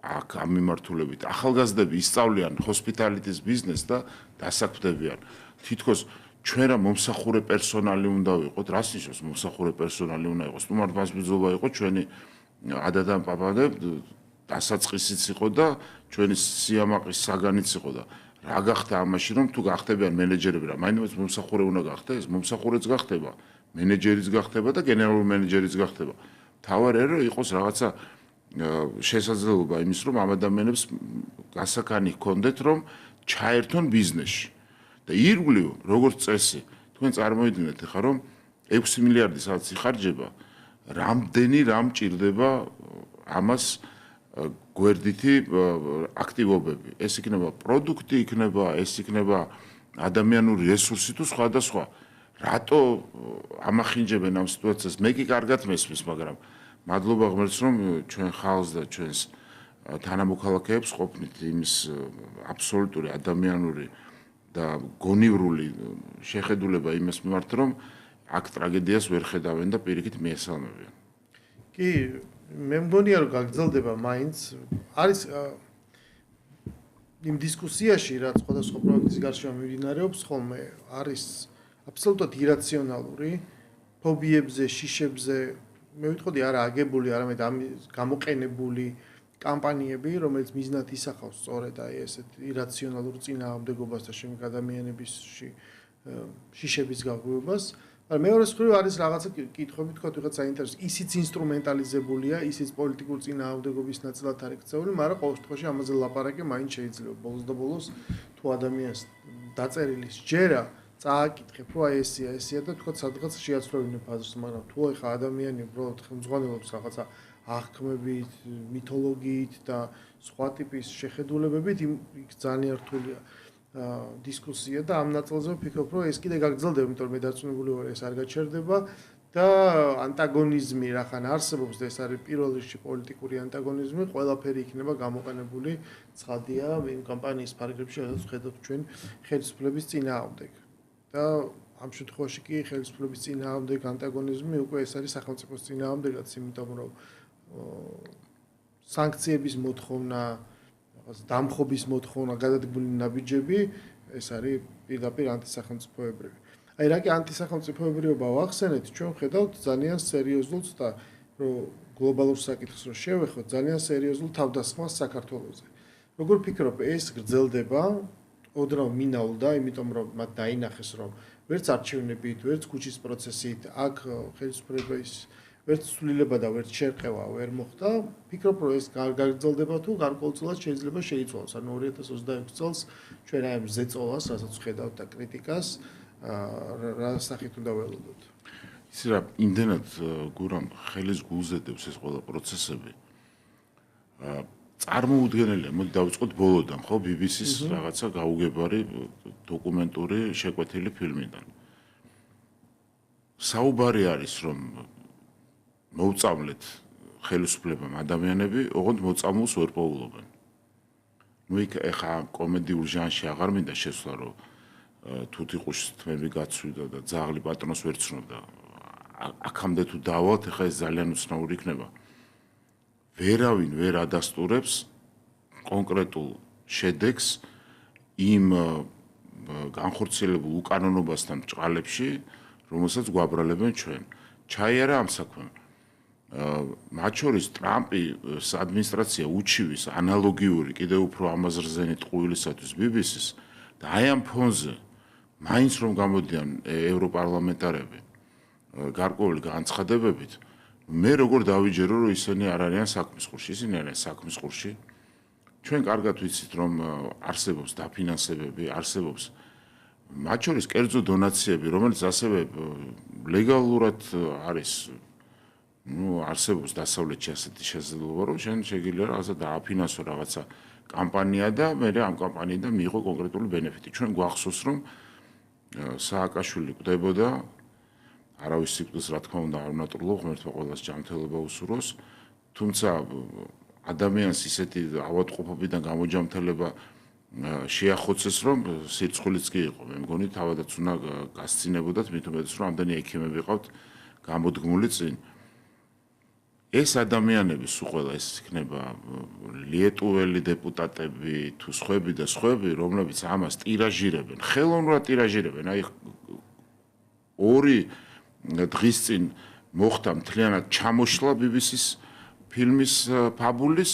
აქ ამ მიმართულებით ახალგაზრდები ისწავლიან ჰოსპიტალიტის ბიზნესს და დასაქმდებიან თითქოს ჩვენ რა მომსახურე პერსონალი უნდა ვიყოთ რას ნიშნავს მომსახურე პერსონალი უნდა იყოს სტუმარ მასბიძობა იყო ჩვენი ადადან პაპადე დასაწყისიც იყო და ჩვენი სიამაყის საგანიც იყო და რა გახდა ამაში რომ თუ გახდებიან მენეჯერები რა მაინც მომსახურე უნდა გახდეს მომსახურეც გახდება მენეჯერიც გახდება და გენერალური მენეჯერიც გახდება თავარი რომ იყოს რაღაცა შესაძლებლობა იმის, რომ ამ ადამიანებს გასაქანი ჰქონდეთ, რომ ჩაერთონ ბიზნესში. და ირგვლივ, როგორც წესი, თქვენ წარმოიდგინეთ ხა, რომ 6 მილიარდი სადაც იხარჯება, რამდენი რამ ჭირდება ამას გვერდითი აქტივობები. ეს იქნება პროდუქტი, ეს იქნება ადამიანური რესურსი თუ სხვადასხვა. რატო ამახინჯებენ ამ სიტუაციას? მე კი კარგად მესმის, მაგრამ მადლობა ღმერთს, რომ ჩვენ ხალხს და ჩვენს თანამოქალაქეებს ყოფნით იმის აბსოლუტური ადამიანური და გონივრული შეხედულება იმას მიმართ, რომ აქ ტრაგედიას ვერ ხედავენ და პირიქით მიესალმებიან. კი, მე მგონია რომ გაგრძელდება მაინც არის იმ დისკუსიაში, რაც სხვადასხვა პროექტის გარშემო მიმდინარეობს, ხოლმე არის აბსოლუტურად ირაციონალური ფობიებზე, შიშებზე, მე ვიტყოდი არა აგებული, არამედ ამის გამოყენებული კამპანიები, რომელიც მიზნად ისახავს სწორედ აი ესეთ ირაციონალურ წინააღმდეგობას და შემდგ ადამიანების შიშების გაღვივებას. მაგრამ მეორე მხრივ არის რაღაცა კითხვები, თქვა ვიღაც საინტერესო, ისიც ინსტრუმენტალიზებულია, ისიც პოლიტიკურ წინააღმდეგობის ნაწილად არის ქცეული, მაგრამ ყოველ შემთხვევაში ამაზე ლაპარაკი მაინც შეიძლება. ბოლოს და ბოლოს თუ ადამიანს დაწერილი სჯერა, წააკითხებ, რომ აი ესია და თქვა სადღაც შეაცვლევინებ აზრს, მაგრამ თუ ეხა ადამიანი უბრალოდ ხელმძღვანელობს რაღაცა აღქმებით, მითოლოგიით და სხვა ტიპის შეხედულებებით, იქ ძალიან რთულია დისკუსია და ამ ნაწილზე ვფიქრობ, რომ ეს კიდე გაგრძელდება, იმიტომ რომ მე დარწმუნებული ვარ, ეს არ გაჩერდება და ანტაგონიზმი რახან არსებობს და ეს არის პირველ რიგში პოლიტიკური ანტაგონიზმი, ყველაფერი იქნება გამოყენებული ცხადია იმ კამპანიის ფარგლებში, სადაც ვხედავთ ჩვენ ხელისუფლების წინააღმდეგ. და ამ შემთხვევაში კი ხელისუფლების წინააღმდეგ ანტაგონიზმი უკვე ეს არის სახელმწიფოს წინააღმდეგაც, იმიტომ რომ სანქციების მოთხოვნა, დამხობის მოთხოვნა, გადადგმული ნაბიჯები, ეს არის პირდაპირ ანტისახელმწიფოებრივი. აი რა კი ანტისახელმწიფოებრიობა ვახსენეთ, ჩვენ ხედავთ ძალიან სერიოზულს და რომ გლობალურ საკითხს რო შევეხოთ, ძალიან სერიოზულ თავდასხმას საქართველოზე. როგორ ფიქრობ, ეს გრძელდება? ოდნავ მინაულდა, იმიტომ რომ მათ დაინახეს, რომ ვერც არჩევნებით, ვერც ქუჩის პროცესით, აქ ხელისუფლების ვერც ცვლილება და ვერც შერყევა ვერ მოხდა. ფიქრობ, რომ ეს გაგრძელდება თუ გარკვეულწილად შეიძლება შეიცვალოს. ანუ 2026 წელს ჩვენ აი ამ ზეწოლას, რასაც ვხედავთ და კრიტიკას, რა სახით უნდა ველოდოთ? იცი რა, იმდენად გურამ ხელის გულზედებს ეს ყველა პროცესები. წარმოუდგენელია, მოდი დავიწყოთ ბოლოდან, ხო, BBC-ს რაღაცა გაუგებარი დოკუმენტური შეკვეთილი ფილმიდან. საუბარი არის, რომ მოუწამლეთ ხელისუფლებამ ადამიანები, ოღონდ მოწამულს ვერ პოულობენ. ნუ იქ ეხა კომედიურ ჟანრში აღარ მინდა შესვლა, რომ თუთიყუშს თმები გაცვიდა და ძაღლი პატრონს ვერ ცნობდა. აქამდე თუ დავალთ, ეხა ეს ძალიან უცნაური იქნება. ვერავინ ვერ ადასტურებს კონკრეტულ შედეგს იმ განხორციელებულ უკანონობასთან ბრჭყალებში, რომელსაც გვაბრალებენ ჩვენ. ჩაიარა ამ საქმემ. მათ შორის ტრამპის ადმინისტრაცია უჩივის ანალოგიური კიდევ უფრო ამაზრზენი ტყუილისათვის BBC-ს და აი ამ ფონზე მაინც რომ გამოდიან ევროპარლამენტარები გარკვეული განცხადებებით, მე როგორ დავიჯერო, რომ ისინი არ არიან საქმის ხურში, ისინი არიან საქმის ხურში. ჩვენ კარგად ვიცით, რომ არსებობს დაფინანსებები, არსებობს მათ შორის კერძო დონაციები, რომელიც ასევე ლეგალურად არის, არსებობს დასავლეთში ასეთი შესაძლებლობა, რომ შენ შეგიძლია რაღაცა დააფინანსო რაღაცა კამპანია და მე ამ კამპანიიდან მიიღო კონკრეტული ბენეფიტი. ჩვენ გვახსოვს, რომ სააკაშვილი კვდებოდა არავის სიკვდილს რა თქმა უნდა არ უნატრულო, ღმერთმა ყველას ჯანმრთელობა უსურვოს, თუმცა ადამიანს ისეთი ავადმყოფობიდან გამოჯანმრთელება შეახოცეს, რომ სირცხვილიც კი იყო. მე მგონი თავადაც უნდა გასცინებოდათ, მით უმეტეს რომ ამდენი ექიმები ყავთ გამოდგმული წინ. ეს ადამიანები სულ ყველა ეს იქნება ლიეტუველი დეპუტატები თუ სხვები და სხვები, რომლებიც ამას ტირაჟირებენ, ხელოვნურად ტირაჟირებენ. აი ორი დღის წინ მოხდა მთლიანად ჩამოშლა BBC-ს ფილმის ფაბულის,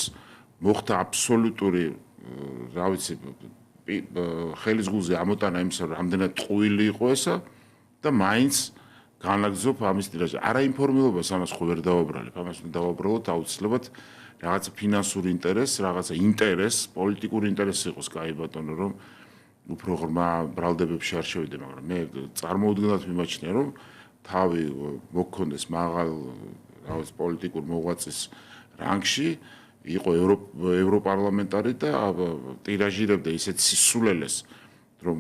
მოხდა აბსოლუტური, რა ვიცი, ხელის გულზე ამოტანა იმისა, რომ რამდენად ტყუილი იყო ესა და მაინც განაგზობ ამის ტირაჟი. არა ინფორმირებას ამას ხო ვერ დავაბრალებ, ამას დავაბრალოთ აუცილებლად რაღაცა ფინანსური ინტერესი, რაღაცა ინტერესი, პოლიტიკური ინტერესი იყოს, კაი ბატონო, რომ უფრო ღრმა ბრალდებებში არ შევიდე, მაგრამ მე წარმოუდგენლად მიმაჩნია, რომ თავი მოგქონდეს მაღალ რაღაც პოლიტიკურ მოღვაწის რანგში, იყო ევროპარლამენტარი და ტირაჟირებდა ისეთ სისულელეს, რომ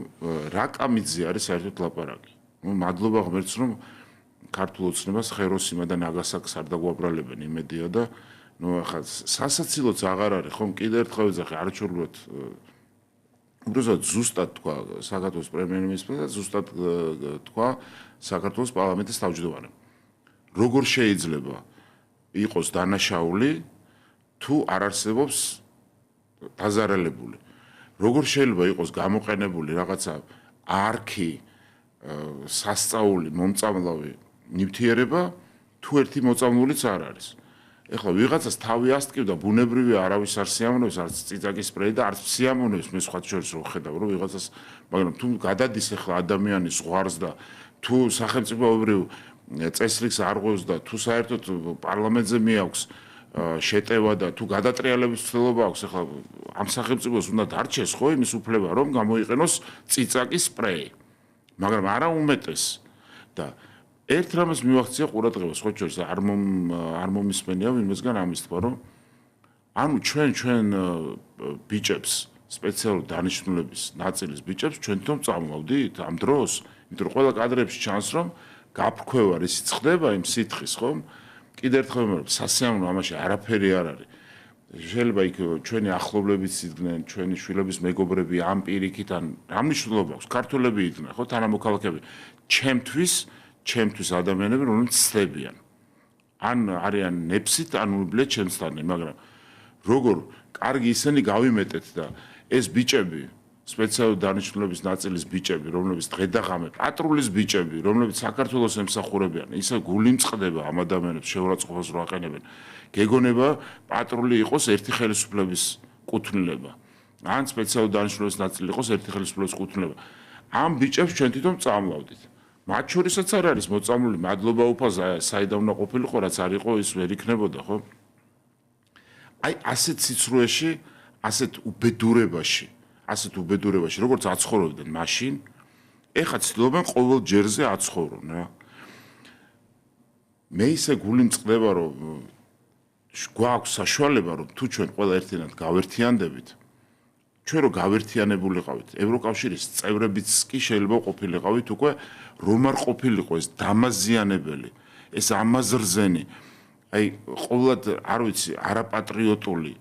რაკამიძე არის საერთოდ ლაპარაკი. მადლობა ღმერთს, რომ ქართულ ოცნებას ხეროსიმა და ნაგასაკს არ დაგვაბრალებენ იმედია და ახლა სასაცილოც აღარ არის, ხომ კიდე ერთხელ ვეძახი, არჩეულად უბრალოდ ზუსტად თქვა საქართველოს პრემიერ-მინისტრმა და ზუსტად თქვა საქართველოს პარლამენტის თავმჯდომარემ. როგორ შეიძლება იყოს დანაშაული თუ არ არსებობს დაზარალებული? როგორ შეიძლება იყოს გამოყენებული რაღაცა არქი, სასწაული, მომწამლავი ნივთიერება თუ ერთი მოწამლულიც არ არის? ეხლა ვიღაცას თავი ასტკივდა, ბუნებრივია, არავის არ სიამოვნებს, არც წიწაკის სპრეი და არც სიამოვნებს, მე სხვა შორის რო ხედავ, რომ ვიღაცას, მაგრამ თუ გადადის ეხლა ადამიანი ზღვარს და თუ სახელმწიფოებრივ წესრიგს არღვევს და თუ საერთოდ პარლამენტზე მიაქვს შეტევა და თუ გადატრიალების ცდილობა აქვს, ეხლა ამ სახელმწიფოს უნდა დარჩეს ხო იმის უფლება, რომ გამოიყენოს წიწაკის სპრეი, მაგრამ არა უმეტეს და ერთ რამეს მივახცია ყურადღებას, ხო შორის არ მომისმენია ვინმესგან ამის თქვა, რომ ანუ ჩვენ ბიჭებს, სპეციალურ დანიშნულების ნაწილის ბიჭებს ჩვენ თვითონ წამოვავდით ამ დროს, იმიტომ რომ ყველა კადრებში ჩანს, რომ გაფრქვევა ისიც ხდება იმ სითხის, ხო? კიდევ ერთხელ ვიმეორებ, სასიამოვნო ამაში არაფერი არ არის. შეიძლება იქ ჩვენი ახლობლებიც იდგნენ, ჩვენი შვილების მეგობრები ამ პირიქით ან რა მნიშვნელობა აქვს? ქართველები იდგნენ, ხო, თანამოქალაქეები. ჩემთვის ადამიანები, რომლებიც ცდებიან. ან არიან ნეფსით, ან უბლეთ ჩემსთანი, მაგრამ როგორ კარგი ისინი გავიმეტეთ და ეს ბიჭები, სპეციალური დანიშნულების ნაწილის ბიჭები, რომლებიც დღე და ღამე პატრულის ბიჭები, რომლებიც საქართველოს ემსახურებიან, ისე გული მწყდება ამ ადამიანებს შეურაცხყოფას რო აყენებენ. გეგონება პატრული იყოს ერთი ხელისუფლების კუთვნილება. ან სპეციალური დანიშნულების ნაწილი იყოს ერთი ხელისუფლების კუთვნილება. ამ ბიჭებს ჩვენ თვითონ წამლავდით. მათ შორისაც არ არის მოწამლული, მადლობა უფალს, საიდან უნდა ყოფილიყო, რაც არ იყო, ის ვერ იქნებოდა, ხო? აი ასეთ სიცრუეში, ასეთ უბედურებაში, როგორც აცხოვრებდნენ მაშინ, ეხლა ცდილობენ ყოველ ჯერზე აცხოვრონ რა. მე ისე გული მწყდება, რომ გვაქვს საშუალება, რომ თუ ჩვენ ყველა ერთიანად გავერთიანდებით, ჩვენ რო გავერთიანებულიყავით, ევროკავშირის წევრებიც კი შეიძლება ყოფილიყავით უკვე, რომ არ ყოფილიყო ეს დამაზიანებელი, ეს ამაზრზენი, აი ყოველად არ ვიცი, არაპატრიოტული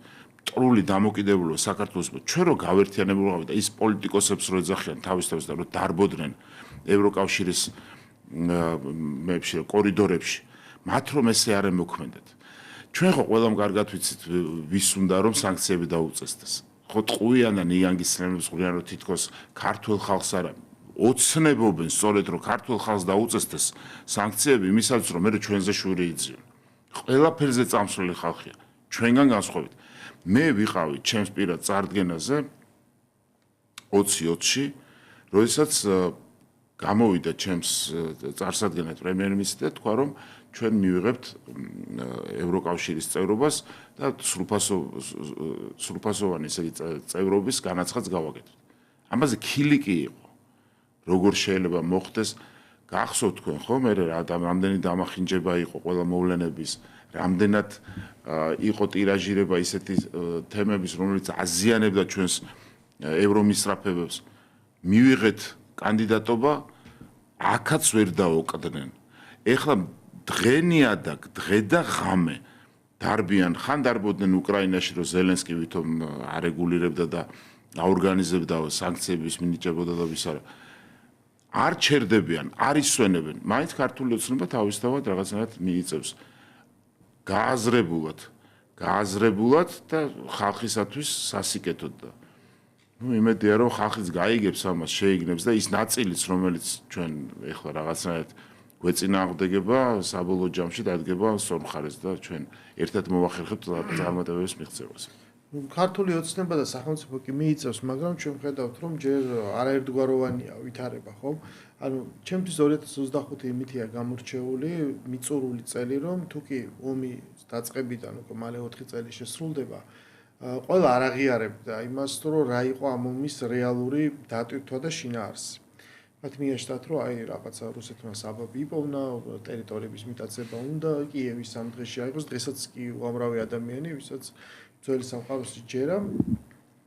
მტრული დამოკიდებულება საქართველოს, ჩვენ რო გავერთიანებულიყავით და ის პოლიტიკოსებს რო ეძახიან თავის და რო დარბოდნენ ევროკავშირის კორიდორებში, მათ რომ ესე არ ემოქმედეთ. ჩვენ ხო ყველამ კარგად ვიცით, ვის უნდა რომ სანქციები დაუწესდეს. ხო ტყუიან და ნიანგის ცნებებს ყურიან, რომ თითქოს ქართულ ხალხს არა ოცნებობენ სწორედ რომ ქართულ ხალხს დაუწესდეს სანქციები იმისაც რომ მე ჩვენზე შვილი იძიონ. ყველაფერზე წამსვლელი ხალხია. ჩვენგან განსხვავებით. მე ვიყავი ჩემს პირად წარდგენაზე 2020-ში, როდესაც გამოვიდა ჩემს წარსადგენად პრემიერ-მინისტრი და თქვა რომ ჩვენ მივიღებთ ევროკავშირის წევრობას და სრულფასოვანი ესე იგი წევრობის განაცხადს გავაკეთებთ. ამაზე ქილიკი იყო. როგორ შეიძლება მოხდეს, გახსოვთ თქვენ ხო, მე რამდენი დამახინჯება იყო ყველა მოვლენების, რამდენად იყო ტირაჟირება ისეთი თემების, რომელიც აზიანებდა ჩვენს ევრომისწრაფებებს. მივიღეთ კანდიდატობა, აქაც ვერ დაოკდნენ. ეხლა დღენიაдаг, დღე და ღამე დარბიან, ხან დარბოდნენ უკრაინაში, რომ ზელენსკი ვითომ არეგულირებდა და აორგანიზებდა სანქციების მინიჭებოდა და ვის არა. არ ჩერდებიან, არ ისვენებენ. მაინც ქართული ოცნება თავისთავად რაღაცნაირად მიიწევს. გააზრებულად და ხალხისათვის სასიკეთოდ და იმედია რომ ხალხიც გაიგებს ამას, შეიგნებს და ის ნაწილიც, რომელიც ჩვენ ეხლა რაღაცნაირად გვეწინააღმდეგება, საბოლოო ჯამში დადგება სწორ მხარეს და ჩვენ ერთად მოვახერხებთ წარმატებების მიღწევას. ქართული ოცნება და სახელმწიფო კი მიიწევს, მაგრამ ჩვენ ხედავთ, რომ ჯერ არაერთგვაროვანია ვითარება, ხო? ანუ ჩემთვის 2025 იმითია გამორჩეული, მიწურული წელი, რომ თუ კი ომი დაწყებიდან უკვე მალე 4 წელი შესრულდება, ყველა არ აღიარებდა იმას, რომ რა იყო ამ ომის რეალური დატვირთვა და შინაარსი. მათ მიეშთათ, რომ აი რაღაცა რუსეთმა საბაბი იპოვნა, ტერიტორიების მიტაცება უნდა, კიევის სამ დღეში აიღოს, დღესაც კი უამრავი ადამიანი, ვისაც ძველი სამყაროსი ჯერა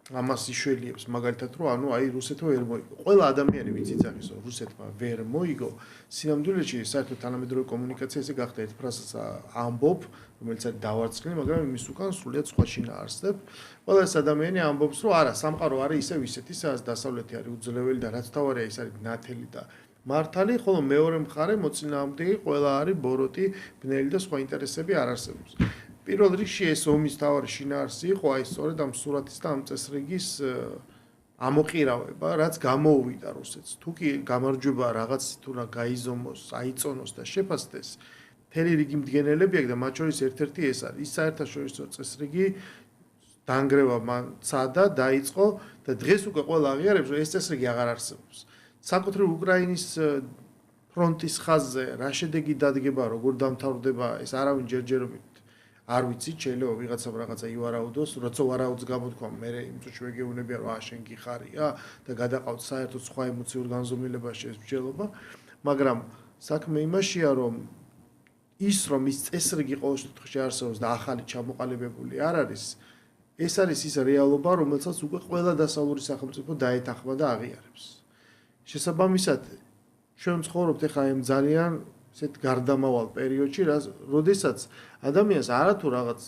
ამას იშველიებს, მაგალითად, რომ ანუ აი რუსეთმა ვერ მოიგო. ყველა ადამიანი ვინც იცახის, რომ რუსეთმა ვერ მოიგო, სინამდვილეში საერთოდ თანამედროვე კომუნიკაცია ესე გახდა ერთ ფრაზას ამბობ, რომელიც არის დავარცხნილი, მაგრამ იმის უკან სრულიად სხვა შინაარსებ. ყველა ეს ადამიანი ამბობს, რომ არა, სამყარო არის ისევ ისეთ, ისაა დასავლეთი არის უძლეველი და რაც თავარია ის არის ნათელი და მართალი, ხოლო მეორე მხარე მოწინააღმდეგე ყველა არის ბოროტი, ბნელი და სხვა ინტერესები არ არსებობს. პირველ რიგში ეს ომის თავარი შინაარსი იყო აი სწორედ ამ სურათის და ამ წესრიგის ამოყირავება, რაც გამოუვიდა რუსეთს. თუ კი გამარჯვება რაღაც თუ რა გაიზომოს, აიწონოს და შეფასდეს, მთელი რიგი მდგენელები აქვს და მათ შორის ერთ-ერთი ეს არის. ის საერთაშორისო წესრიგი დანგრევა მან ცადა, დაიწყო და დღეს უკვე ყველა აღიარებს, რომ ეს წესრიგი აღარ არსებობს. საკუთრივ უკრაინის ფრონტის ხაზზე რა შედეგი დადგება, როგორ დამთავრდება, ეს არავინ ჯერჯერობით არ ვიცი, შეიძლება ვიღაცამ რაღაცა ივარაუდოს, როცა ვარაუდს გამოთქვა, მე იმ წუთში ვეგეუბნებია, რომ შენ გიხარია და გადაყავთ საერთოდ სხვა ემოციურ განზომილებაში ეს მსჯელობა, მაგრამ საქმე იმაშია, რომ ის რომ ის წესრიგი ყოველ შემთხვევაში არსებობს და ახალი ჩამოყალიბებული არ არის, ეს არის ის რეალობა, რომელსაც უკვე ყველა დასავლური სახელმწიფო დაეთანხმა და აღიარებს. შესაბამისად, ჩვენ ცხოვრობთ ახლა ამ ძალიან ესეთ გარდამავალ პერიოდში, როდესაც ადამიანს არათუ რაღაც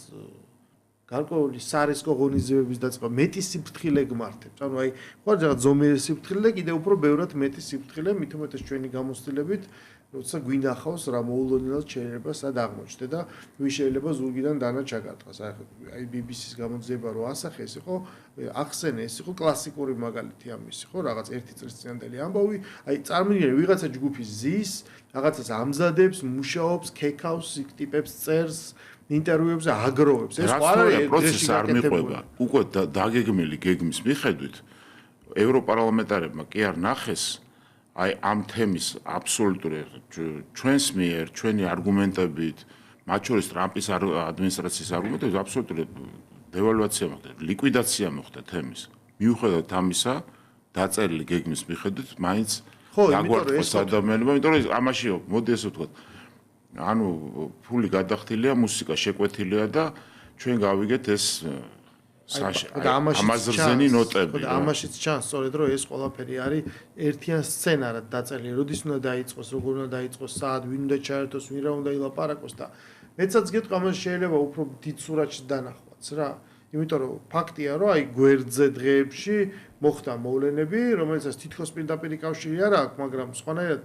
გარკვეული სარისკო ღონისძიებების დაწყება მეტი სიფრთხილე გმართებს. ანუ აი, ხო რაღაც ზომიერი სიფრთხილე და კიდევ უფრო ბევრად მეტი სიფრთხილე, მით უმეტეს ჩვენი გამოცდილებით, როცა გვინახავს რა მოულოდნელად შეიძლება სად აღმოჩნდე და ვის შეიძლება ზურგიდან დანა ჩაგარტყას. აი BBC-ის გამოძიება რო ასახე, ეს იყო ახსენე, ეს იყო კლასიკური მაგალითი ამისი, ხო, რაღაც ერთი წლის წინანდელი ამბავი, აი წარმოგიდგენთ ვიღაცა ჯგუფი ზის, რაღაცას ამზადებს, მუშაობს, ქეკავს, ტიპებს წერს, ინტერვიუებზე აგროვებს. ეს რა პროცესი არ მიყვება. უკვე დაგეგმილი გეგმის მიხედვით ევროპარლამენტარებმა კი არ ნახეს აი ამ თემის აბსოლუტური ჩვენს მიერ, ჩვენი არგუმენტებით, მათ შორის ტრამპის ადმინისტრაციის არგუმენტებით აბსოლუტური დევალვაცია მოხდა, ლიკვიდაცია მოხდა თემის. მიუხედავად ამისა, დაწერილი გეგმის მიხედვით, მაინც დაგვარტყოს ადამიანებმა, იმიტომ რომ ამაშიო, მოდი ესე ვთქვათ, ანუ ფული გადახდილია, მუსიკა შეკვეთილია და ჩვენ გავიგეთ ეს ამაზრზენი ნოტები. და ამაშიც ჩანს სწორედ რომ ეს ყველაფერი არის ერთიან სცენარად დაწერილი. როდის უნდა დაიწყოს, როგორ უნდა დაიწყოს, სად, ვინ უნდა ჩაერთოს, ვინ რა უნდა ილაპარაკოს და მეცაც გეტყვი, ამას შეიძლება უფრო დიდ სურათში დანახვაც რა. იმიტომ რომ ფაქტია, რომ აი გვერდზე დღეებში მოხდა მოვლენები, რომელსაც თითქოს პირდაპირ კავშირი არ აქვს, მაგრამ სხვანაირად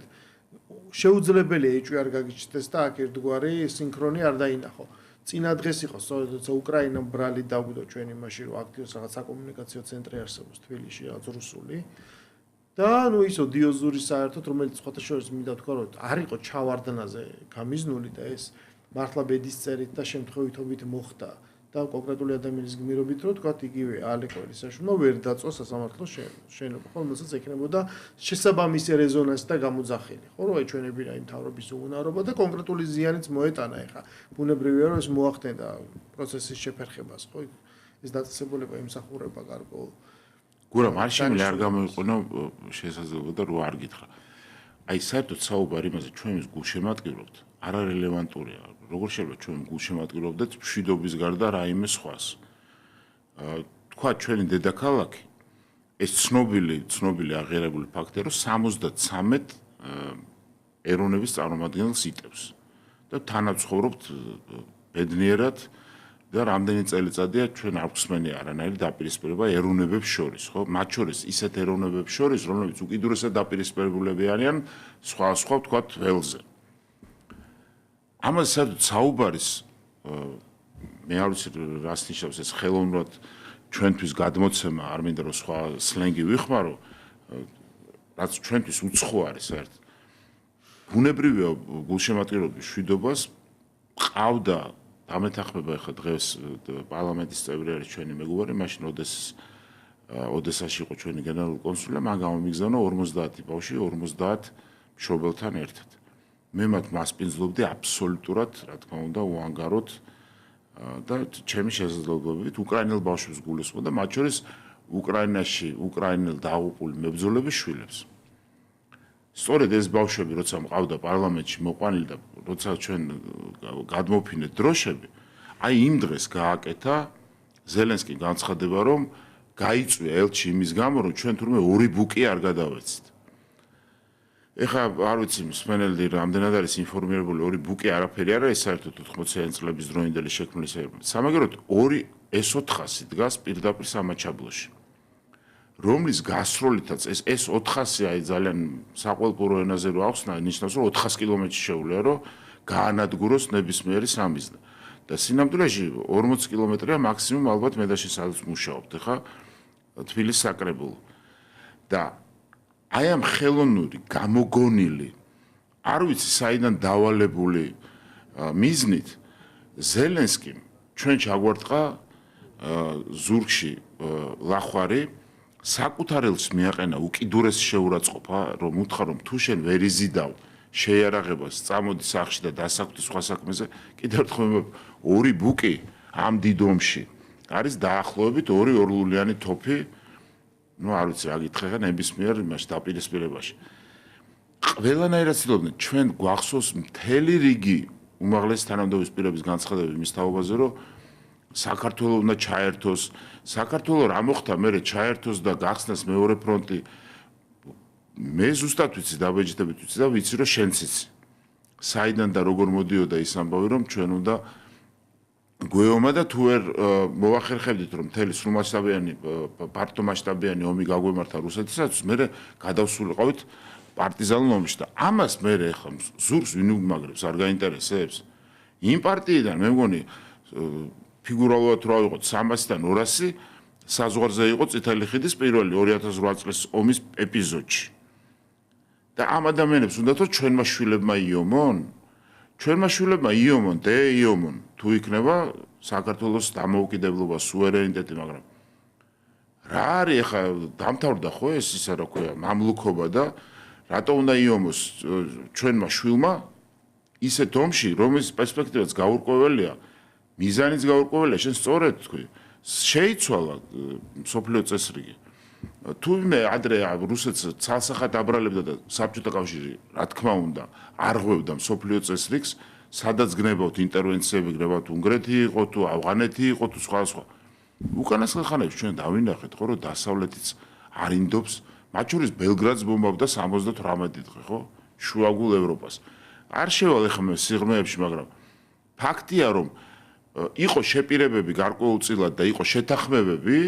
შეუძლებელია ეჭვი არ გაგიჩნდეს და აქ ერთგვარი სინქრონი არ დაინახო. წინა დღეს იყო სწორედ როცა უკრაინამ ბრალი დაგვიდო ჩვენ იმაში რომ აქტიოს რაღაც საკომუნიკაციო ცენტრი არსებობს თბილისში რაღაც რუსული და ნუ ისო დიოზური საერთოდ რომელიც სხვათა შორის მინდა თქვა რომ არ იყო ჩავარდნაზე გამიზნული და ეს მართლა ბედის წერით და შემთხვევითობით მოხდა და კონკრეტული ადამიანის გმირობით რომ თქვა იგივე ალეკოელის საშუალო ვერ დაწოს სასამართლოს შენობა ხო რომელსაც ექნებოდა შესაბამისი რეზონანსი და გამოძახილი ხო რომ ჩვენები რა იმ თავრობის უუნარობა და კონკრეტული ზიანიც მოეტანა ეხა ბუნებრივია რომ ეს მოახდენდა პროცესის შეფერხებას ხო ეს დაწესებულება იმსახურება გარკვეულ გურამ არ შემიძლია არ გამოიყენო შესაძლებლობა და რო არ გითხრა აი საერთოდ საუბარი იმაზე ჩვენ ის გულშემატკივრობთ არარელევანტურია როგორ შეიძლება ჩვენ გულშემატკივრობდეთ მშვიდობის გარდა რაიმე სხვას თქვა ჩვენი დედაქალაქი ეს ცნობილი აღიარებული ფაქტია რომ 73 ეროვნების წარმომადგენელს იტევს და თანაცხოვრობთ ბედნიერად და რამდენი წელიწადია ჩვენ არ გვსმენია არანაირი დაპირისპირება ეროვნებებს შორის ხო მათ შორის ისეთ ეროვნებებს შორის რომლებიც უკიდურესად დაპირისპირებულები არიან სხვა ვთქვათ ველზე ამაზე საერთოდ საუბარის მე არ ვიცი რას ნიშნავს ეს ხელოვნურად ჩვენთვის გადმოცემა არ მინდა რომ სხვა სლენგი ვიხმარო რაც ჩვენთვის უცხო არის საერთოდ ბუნებრივია გულშემატკივრობის მშვიდობას ყავდა დამეთანხმება ახლა დღეს პარლამენტის წევრი არის ჩვენი მეგობარი, მაშინ ოდესაში იყო ჩვენი გენერალური კონსული, მან გამომიგზავნა 50 ბავშვი 50 მშობელთან ერთად. მე მათ მასპინძლობდი აბსოლუტურად, რა თქმა უნდა, უანგაროდ და ჩემი შესაძლებლობებით უკრაინელ ბავშვებს გულისხმობ და მათ შორის უკრაინაში უკრაინელ დაღუპულ მებრძოლების შვილებს. სწორედ ეს ბავშვები, როცა მყავდა პარლამენტში მოყვანილი და როცა ჩვენ გადმოფინეთ დროშები, აი იმ დღეს გააკეთა ზელენსკიმ განცხადება, რომ გაიწვია ელჩი იმის გამო, რომ ჩვენ თურმე 2 ბუკი არ გადავეცით. ეხლა არ ვიცი, მსმენელი რამდენად არის ინფორმირებული, 2 ბუკი არაფერი არა, ეს საერთოდ 80-იანი წლების დროინდელი შექმნილი საერთოდ. სამაგეროდ 2 S400 დგას პირდაპირ სამაჩაბლოში. რომლის გასროლითაც ეს 400 აი ძალიან საყვალპურო ენაზე რო ახსნა, ნიშნავს რომ 400 კილომეტრი შეუძლია რომ გაანადგუროს ნებისმიერი სამიზნე. და სინამდვილეში 40 კილომეტრია მაქსიმუმ ალბათ მე და შესაძლოა მუშაობთ, ხა თბილისის საკრებულო. და აი ამ ხელოვნური გამოგონილი არ ვიცი საიდან დავალებული მიზნით ზელენსკიმ ჩვენ ჩაგვარტყა ზურგში ლახვარი საკუთარელს მიაყენა უკიდურეს შეურაცხყოფა რომ უთხრა რომ თუ შენ ვერ იზიდავ შეიარაღებას წამოდი სახში და დასაქმდი სხვა საქმეზე კიდევ ერთხელ 2 ბუკი ამ დიდომში არის დაახლოებით 2 ორლულიანი თოფი ну არ ვიცი რა გითხრა ხა ნებისმიერ იმაში დაპირისპირებაში ყველანაირად ცდილობდნენ ჩვენ გვახსოვს მთელი რიგი უმაღლესი თანამდებობის პირების განცხადებები მის თაობაზე რომ საქართველოს უნდა ჩაერთოს საქართველოს რა მოხდა მე ჩაერთოს და გახსნას მეორე ფრონტი მე ზუსტად ვიცი დაბეჭდებით ვიცი და ვიცი რომ შენც იცი საიდან და როგორ მოდიოდა ის ამბავი რომ ჩვენ უნდა გვეომა და თუ ვერ მოახერხებდით რომ მთელი სრულმასშტაბიანი პარტიომასშტაბიანი ომი გაგვემართა რუსეთისაც მე გადავსულიყავით პარტიზანულ ომში და ამას მე ახლა ზურგს ვინ უმაგრებს არ გაინტერესებს იმ პარტიიდან მე მგონი ფიგურალურად რა იყო 300-დან 200 საზღვარზე იყო წითელი ხიდის პირველი 2008 წლის ომის ეპიზოდში და ამ ადამიანებს უნდათ რომ ჩვენმა შვილებმა იომონ ჩვენმა შვილებმა იომონ და იომონ თუ იქნება საქართველოს დამოუკიდებლობა სუვერენიტეტი მაგრამ რა არის ახლა დამთავრდა ხო ეს ისა რა ქვია მამლუქობა და რატო უნდა იომოს ჩვენმა შვილმა ისეთ ომში რომლის პერსპექტივაც გაურკვეველია მიზანიც გაურკვეველია შენ სწორედ თქვი შეიცვალა სოფლიო წესრიგი თუმცა ადრე რუსეთს ცალსახად აბრალებდა და საბჭოთა კავშირი რა თქმა უნდა არღვევდა სოფლიო წესრიგს სადაც გნებავთ ინტერვენციები გნებავთ უნგრეთი იყო თუ ავღანეთი იყო თუ სხვა უკანასკნელ ხანებში ჩვენ დავინახეთ ხო რომ დასავლეთიც არინდობს მათ შორის ბელგრადს ბომბავდა 78 დღე ხო შუაგულ ევროპას არ შევალ ეხლა მე სიღრმეებში მაგრამ ფაქტია რომ იყო შეპირებები გარკვეულწილად და იყო შეთანხმებები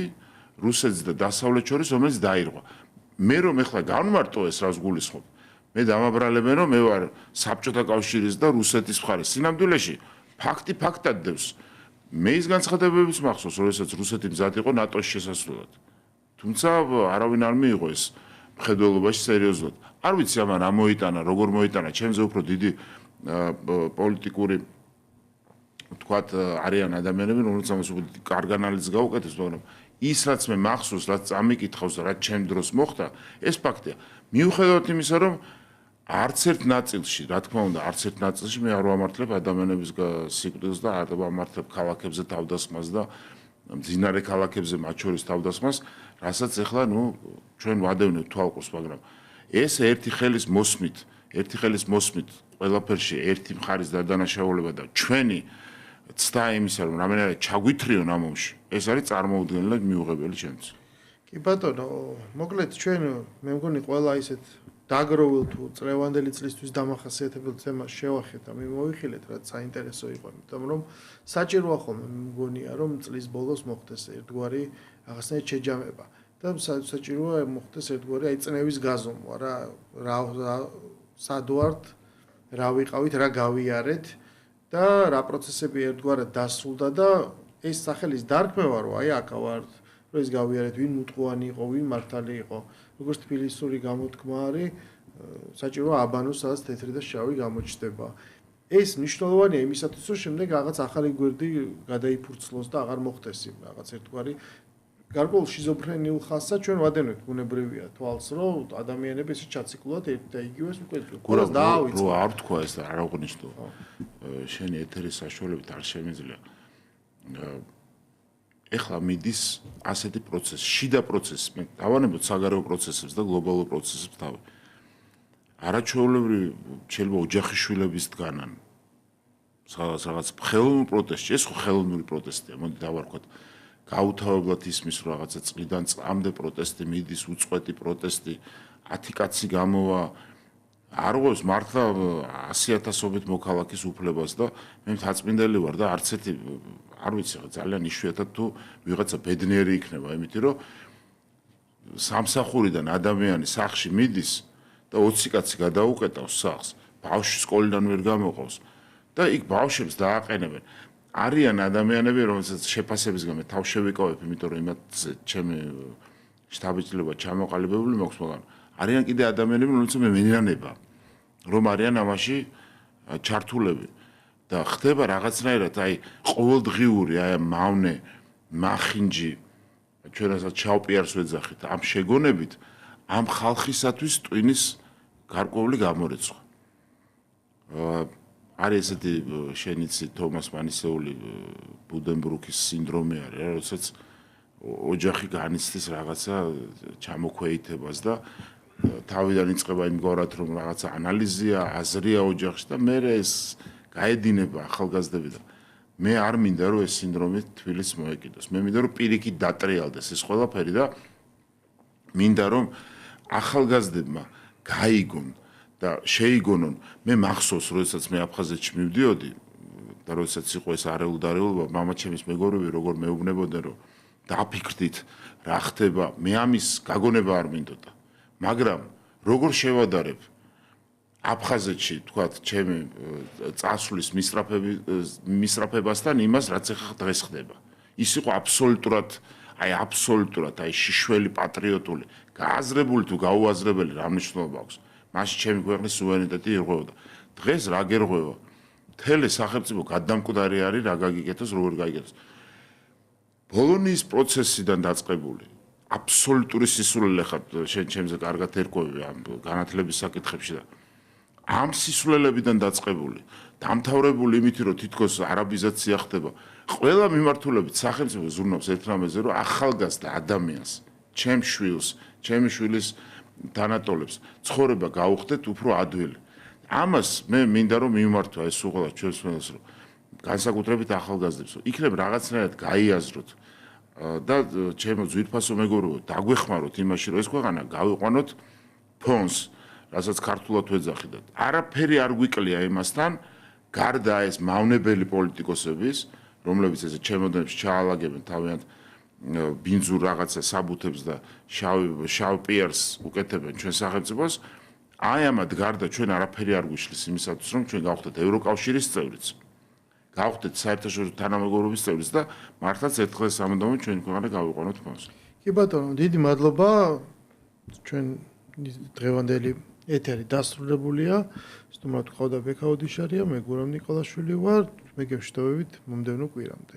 რუსეთს და დასავლეთს შორის რომელიც დაირღვა მე რომ ეხლა განმარტო ეს რას გულისხმობ მე დამაბრალებენ რომ მე ვარ საბჭოთა კავშირის და რუსეთის მხარე სინამდვილეში ფაქტი ფაქტად დევს მე ის განცხადებებიც მახსოვს როდესაც რუსეთი მზად იყო ნატოს შესასვლელად თუმცა არავინ არ მიიღო ეს მხედველობაში სერიოზულად არ ვიცი ამან რა მოიტანა როგორ მოიტანა ჩემზე უფრო დიდი პოლიტიკური თქვათ არიან ადამიანები რომელსაც ამას უფრო კარგ ანალიზს გაუკეთებს მაგრამ ის რაც მე მახსოვს რაც წამიკითხავს და რაც ჩემ დროს მოხდა ეს ფაქტია მიუხედავად იმისა რომ არც ერთ ნაწილში რა თქმა უნდა არც ერთ ნაწილში მე არ ვამართლებ ადამიანების სიკვდილს და არ ვამართლებ ქალაქებზე თავდასხმას და მძინარე ქალაქებზე მათ შორის თავდასხმას რასაც ეხლა ნუ ჩვენ ვადევნებთ თვალყურს მაგრამ ეს ერთი ხელის მოსმით ყველაფერში ერთი მხარის დადანაშაულება და ჩვენი ცდა იმისა რომ რამენერად ჩაგვითრიონ ამ ომში ეს არის წარმოუდგენლად მიუღებელი ჩემთვის კი ბატონო მოკლედ ჩვენ მე მგონი ყველა ისეთ დაგროვილ თუ წლევანდელი წლისთვის დამახასიათებელ თემას შევახეთ და მოვიხილეთ რაც საინტერესო იყო იმიტომ რომ საჭიროა ხოლმე მე მგონია რომ წლის ბოლოს მოხდეს ერთგვარი რაღაცნაირ შეჯამება და საჭიროა მოხდეს ერთგვარი აი წნევის გაზომვა რა სად ვართ რა ვიყავით რა გავიარეთ და რა პროცესები ერთგვარად დასრულდა და ეს სახელის დარქმევა რომ აი აქ ვართ რომ ეს გავიარეთ ვინ მუტყუანი იყო ვინ მართალი იყო როგორც თბილისური გამოთქმა არის საჭიროა აბანოს სადაც თეთრი და შავი გამოჩნდება ეს მნიშვნელოვანია იმისათვის, რომ შემდეგ რაღაც ახალი გვერდი გადაიფურცლოს და აღარ მოხდეს იმ რაღაც ერთგვარი გარკვეულ შიზოფრენიულ ხასსაც ჩვენ ვადენებთ ბუნებრივია თვალს, რომ ადამიანები ესე ჩაციკლულად ერთ და იგივეს უკვე ყველას დაავიწყდა. რო არ თქვა ეს და არ აღნიშნო. შენი ეთერის საშუალებით არ შემიძლია. ეხლა მიდის ასეთი პროცესი, შიდა პროცესი, მე დავანებოთ საგარეო პროცესებს და გლობალურ პროცესებს თავი. არაჩვეულებრივი შეიძლება ოჯახის შვილების დგანან. რაღაც ხელოვნურ პროტესტში, ეს ხო ხელოვნური პროტესტია, მოდი დავარქვათ. გაუთავებლად ისმის რომ რაღაცა წლიდან წლამდე პროტესტი მიდის, უწყვეტი პროტესტი, 10 კაცი გამოვა, არ ღვევს მართლა 100,000-ობით მოქალაქის უფლებას და მე მთაწმინდელი ვარ და არც ერთი არ ვიცი ძალიან იშვიათად თუ ვიღაცა ბედნიერი იქნება, იმიტომ რომ სამსახურიდან ადამიანი სახლში მიდის და 20 კაცი გადაუკეტავს სახლს, ბავშვი სკოლიდან ვერ გამოყავს და იქ ბავშვებს დააყენებენ. არიან ადამიანები, რომელსაც შეფასებისგან მე თავ შევიკავებ, იმიტომ რომ იმათზე ჩემი შტაბი-ჭრილობა ჩამოყალიბებული მაქვს, მაგრამ არიან კიდე ადამიანები, რომელსაც მე მენიანება, რომ არიან ამაში ჩართულები და ხდება რაღაცნაირად აი ყოველდღიური აი მავნე, მახინჯი, ჩვენ რასაც ჩაუპიარს ვეძახით, ამ შეგონებით ამ ხალხისათვის ტვინის გარკვეული გამორიცხვა. არის ესეთი შენიცი თომას მანისეული ბუდენბრუკის სინდრომი არის რა, როდესაც ოჯახი განიცდის რაღაცა ჩამოქვეითებას და თავიდან იწყება იმგვარად რომ რაღაცა ანალიზია, აზრია ოჯახში და მე ეს გაედინება ახალგაზრდები და მე არ მინდა რომ ეს სინდრომი თბილისს მოეკიდოს. მე მინდა რომ პირიქით დატრიალდეს ეს ყველაფერი და მინდა რომ ახალგაზრდებმა გაიგონ და შეიგონონ. მე მახსოვს, როდესაც მე აფხაზეთში მივდიოდი და როდესაც იყო ეს არეულობა, მამაჩემის მეგობრები როგორ მეუბნებოდნენ, რომ დაფიქრდით, რა ხდება, მე ამის გაგონება არ მინდოდა. მაგრამ როგორ შევადარებ აფხაზეთში, თქვათ, ჩემი წასვლის მისწრაფებასთან იმას, რაც ახლა დღეს ხდება. ის იყო აბსოლუტურად აი შიშველი პატრიოტული, გააზრებული თუ გაუაზრებელი რა მნიშვნელობა აქვს. მაშინ ჩემი ქვეყნის სუვერენიტეტი ირღვეოდა. დღეს რა გერღვევა? მთელი სახელმწიფო გადამკვდარი არის, რა გაგიკეთოს, როგორ გაიკეთოს. ბოლონიის პროცესიდან დაწყებული აბსოლუტური სისულელე ხარ შენ ჩემზე კარგად ერკვევი ამ განათლების საკითხებში და ამ სისულელებიდან დაწყებული, დამთავრებული იმით, რომ თითქოს არაბიზაცია ხდება. ყველა მიმართულებით სახელმწიფო ზრუნავს ერთმანეთზე, რომ ახალგაზრდა ადამიანს, ჩემ შვილს, ჩემი შვილის თანატოლებს ცხოვრება გაუხდეთ უფრო ადვილი. ამას მე მინდა რომ მიმართვა ეს უყოლა ჩვენს მენელს რომ განსაკუთრებით ახალგაზრდებს იქნებ რაღაცნაირად გაიაზროთ და ჩემო ძვირფასო მეგობრებო დაგვეხმაროთ იმაში რომ ეს ქვეყანა გავიყვანოთ ფონს, რასაც ქართულად ვეძახით. არაფერი არ გვიკლია იმასთან, გარდა ეს მავნებელი პოლიტიკოსების, რომლებიც ესე ჩემოდენებს ჩაალაგებენ თავიანთ ბინძურ რაღაცა საბუთებს და შავ პიარს უკეთებენ ჩვენ სახელმწიფოს. აი ამად გარდა ჩვენ არაფერი არ გვიშლის იმისათვის, რომ ჩვენ გავხდეთ ევროკავშირის წევრიც, გავხდეთ საერთაშორისო თანამეგობრობის წევრიც და მართლაც ერთხელ სამუდამოდ ჩვენ ქვეყანა გავიყვანოთ ფონს. კი ბატონო, დიდი მადლობა. ჩვენ დღევანდელი ეთერი დასრულებულია. სტუმრად ყავდა ბექა ოდიშარია, მე გურამ ნიკოლაშვილი ვარ. მე გევშտოვებით მომდევნო კვირამდე.